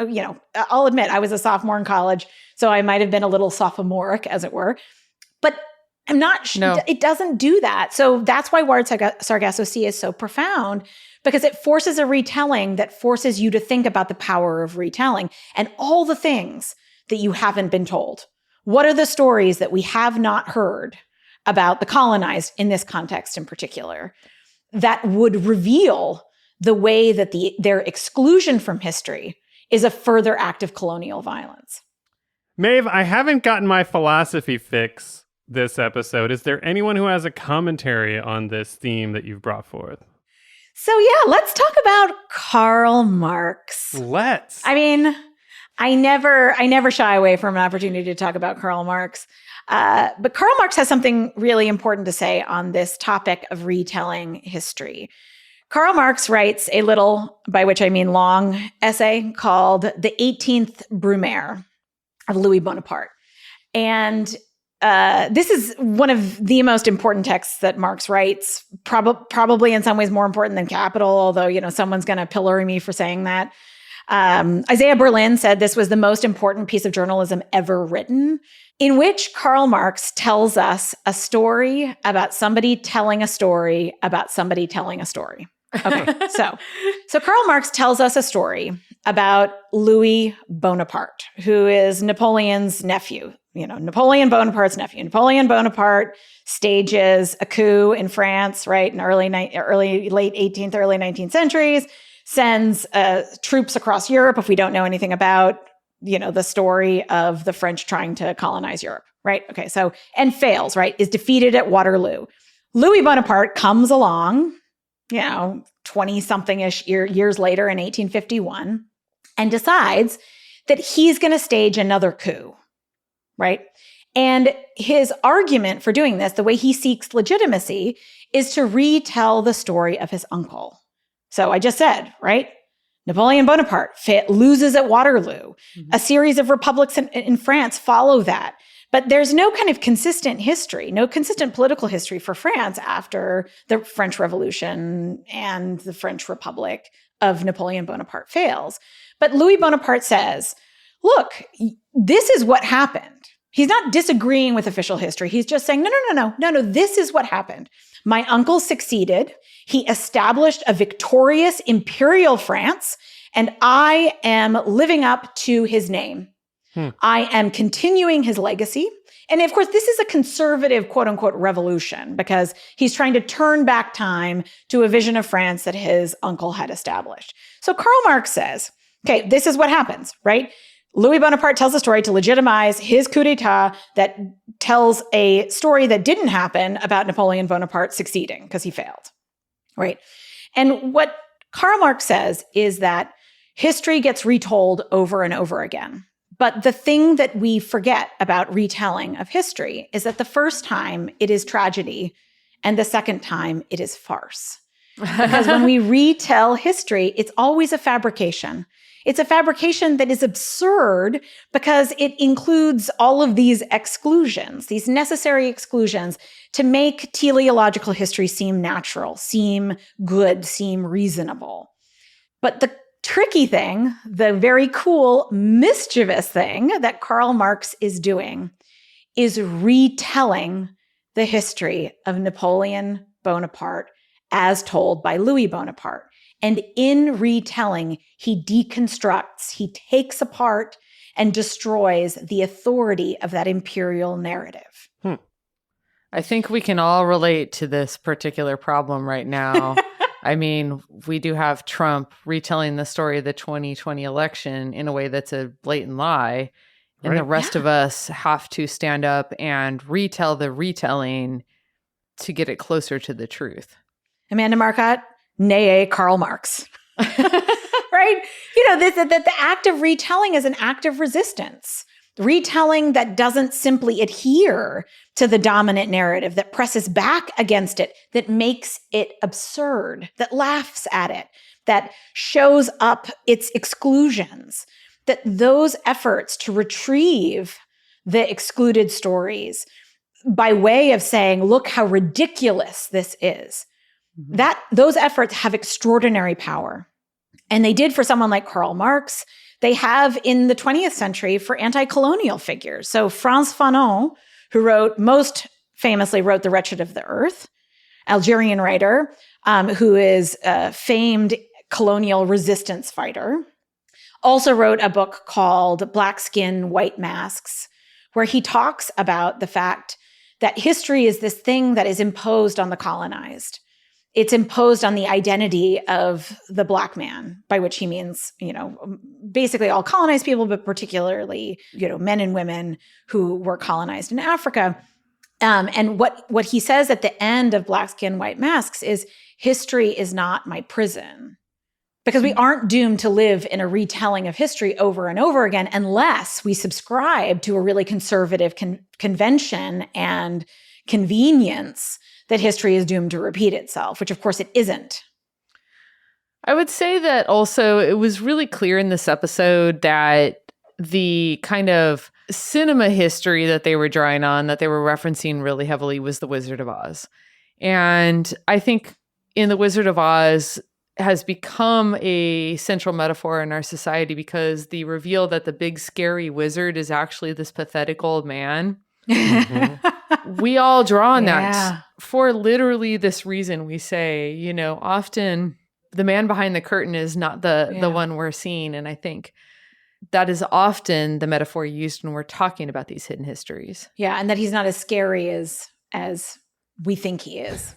I'll admit I was a sophomore in college, so I might have been a little sophomoric, as it were, but I'm not, it doesn't do that. So that's why Ward Sargasso Sea is so profound, because it forces a retelling that forces you to think about the power of retelling and all the things that you haven't been told. What are the stories that we have not heard about the colonized in this context in particular that would reveal the way that their exclusion from history is a further act of colonial violence? Maeve, I haven't gotten my philosophy fix this episode. Is there anyone who has a commentary on this theme that you've brought forth? So let's talk about Karl Marx. Let's. I mean, I never shy away from an opportunity to talk about Karl Marx. But Karl Marx has something really important to say on this topic of retelling history. Karl Marx writes a little, by which I mean long, essay called The 18th Brumaire of Louis Bonaparte. And this is one of the most important texts that Marx writes, probably in some ways more important than Capital, although, someone's going to pillory me for saying that. Isaiah Berlin said this was the most important piece of journalism ever written, in which Karl Marx tells us a story about somebody telling a story about somebody telling a story. Okay, so Karl Marx tells us a story about Louis Bonaparte, who is Napoleon's nephew. Napoleon Bonaparte's nephew. Napoleon Bonaparte stages a coup in France, right, in late 18th, early 19th centuries. Sends troops across Europe, if we don't know anything about, the story of the French trying to colonize Europe, right? Okay, and fails, right? Is defeated at Waterloo. Louis Bonaparte comes along, 20-something-ish years later in 1851, and decides that he's going to stage another coup, right? And his argument for doing this, the way he seeks legitimacy, is to retell the story of his uncle. So I just said, right? Napoleon Bonaparte loses at Waterloo. Mm-hmm. A series of republics in France follow that. But there's no kind of consistent history, no consistent political history for France after the French Revolution and the French Republic of Napoleon Bonaparte fails. But Louis Bonaparte says, look, this is what happened. He's not disagreeing with official history. He's just saying, no, this is what happened. My uncle succeeded. He established a victorious imperial France, and I am living up to his name. I am continuing his legacy. And of course, this is a conservative, quote unquote, revolution, because he's trying to turn back time to a vision of France that his uncle had established. So Karl Marx says, okay, this is what happens, right? Louis Bonaparte tells a story to legitimize his coup d'etat that tells a story that didn't happen about Napoleon Bonaparte succeeding because he failed, right? And what Karl Marx says is that history gets retold over and over again. But the thing that we forget about retelling of history is that the first time it is tragedy and the second time it is farce. Because when we retell history, it's always a fabrication. It's a fabrication that is absurd because it includes all of these exclusions, these necessary exclusions to make teleological history seem natural, seem good, seem reasonable. But the tricky thing, the very cool, mischievous thing that Karl Marx is doing is retelling the history of Napoleon Bonaparte as told by Louis Bonaparte. And in retelling, he deconstructs, he takes apart and destroys the authority of that imperial narrative. I think we can all relate to this particular problem right now. I mean, we do have Trump retelling the story of the 2020 election in a way that's a blatant lie. And the rest of us have to stand up and retell the retelling to get it closer to the truth. Amanda Marcotte, nay, Karl Marx. Right? You know, the act of retelling is an act of resistance. Retelling that doesn't simply adhere to the dominant narrative, that presses back against it, that makes it absurd, that laughs at it, that shows up its exclusions, that those efforts to retrieve the excluded stories by way of saying, look how ridiculous this is, that those efforts have extraordinary power. And they did for someone like Karl Marx. They have in the 20th century for anti-colonial figures. So Frantz Fanon, who most famously wrote The Wretched of the Earth, Algerian writer, who is a famed colonial resistance fighter, also wrote a book called Black Skin, White Masks, where he talks about the fact that history is this thing that is imposed on the colonized. It's imposed on the identity of the Black man, by which he means, basically all colonized people, but particularly, men and women who were colonized in Africa. And what he says at the end of Black Skin, White Masks is history is not my prison. Because we aren't doomed to live in a retelling of history over and over again unless we subscribe to a really conservative convention and convenience that history is doomed to repeat itself, which of course it isn't. I would say that also it was really clear in this episode that the kind of cinema history that they were drawing on, that they were referencing really heavily, was The Wizard of Oz. And I think in The Wizard of Oz has become a central metaphor in our society because the reveal that the big scary wizard is actually this pathetic old man. Mm-hmm. We all draw on that for literally this reason. We say, often the man behind the curtain is not the one we're seeing. And I think that is often the metaphor used when we're talking about these hidden histories. Yeah, and that he's not as scary as we think he is.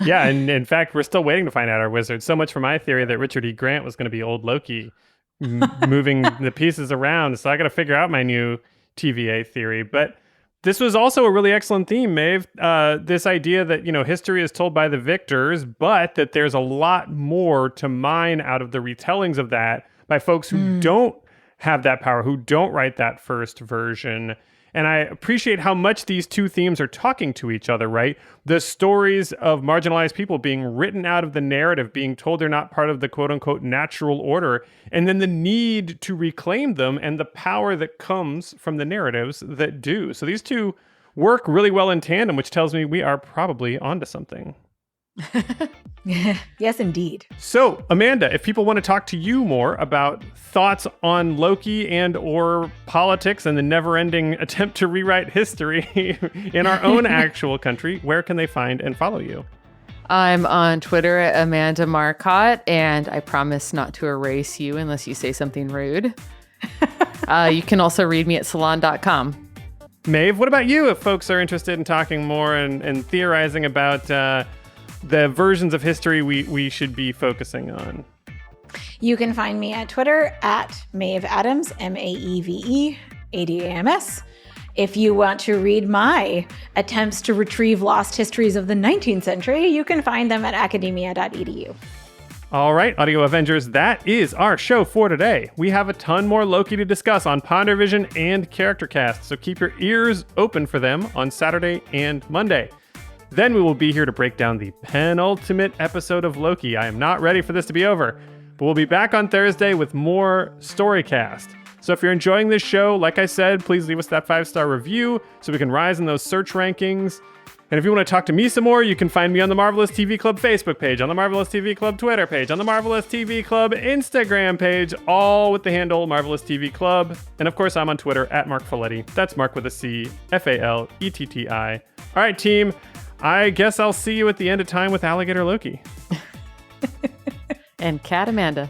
Yeah, and in fact, we're still waiting to find out our wizard. So much for my theory that Richard E. Grant was going to be old Loki, moving the pieces around. So I got to figure out my new TVA theory. But this was also a really excellent theme, Maeve. This idea that, history is told by the victors, but that there's a lot more to mine out of the retellings of that by folks who don't have that power, who don't write that first version. And I appreciate how much these two themes are talking to each other, right? The stories of marginalized people being written out of the narrative, being told they're not part of the quote unquote natural order, and then the need to reclaim them and the power that comes from the narratives that do. So these two work really well in tandem, which tells me we are probably onto something. Yes, indeed. So, Amanda, if people want to talk to you more about thoughts on Loki and or politics and the never-ending attempt to rewrite history in our own actual country, where can they find and follow you? I'm on Twitter at Amanda Marcotte, and I promise not to erase you unless you say something rude. You can also read me at salon.com. Maeve, what about you if folks are interested in talking more and theorizing about the versions of history we should be focusing on? You can find me at Twitter at Maeve Adams, Maeve Adams. If you want to read my attempts to retrieve lost histories of the 19th century, you can find them at academia.edu. All right, Audio Avengers, that is our show for today. We have a ton more Loki to discuss on PonderVision and CharacterCast, so keep your ears open for them on Saturday and Monday. Then we will be here to break down the penultimate episode of Loki. I am not ready for this to be over, but we'll be back on Thursday with more Storycast. So if you're enjoying this show, like I said, please leave us that 5-star review so we can rise in those search rankings. And if you want to talk to me some more, you can find me on the Marvelous TV Club Facebook page, on the Marvelous TV Club Twitter page, on the Marvelous TV Club Instagram page, all with the handle Marvelous TV Club. And of course, I'm on Twitter at Marc Faletti. That's Marc with a C, Faletti. All right, team. I guess I'll see you at the end of time with Alligator Loki. And Cat Amanda.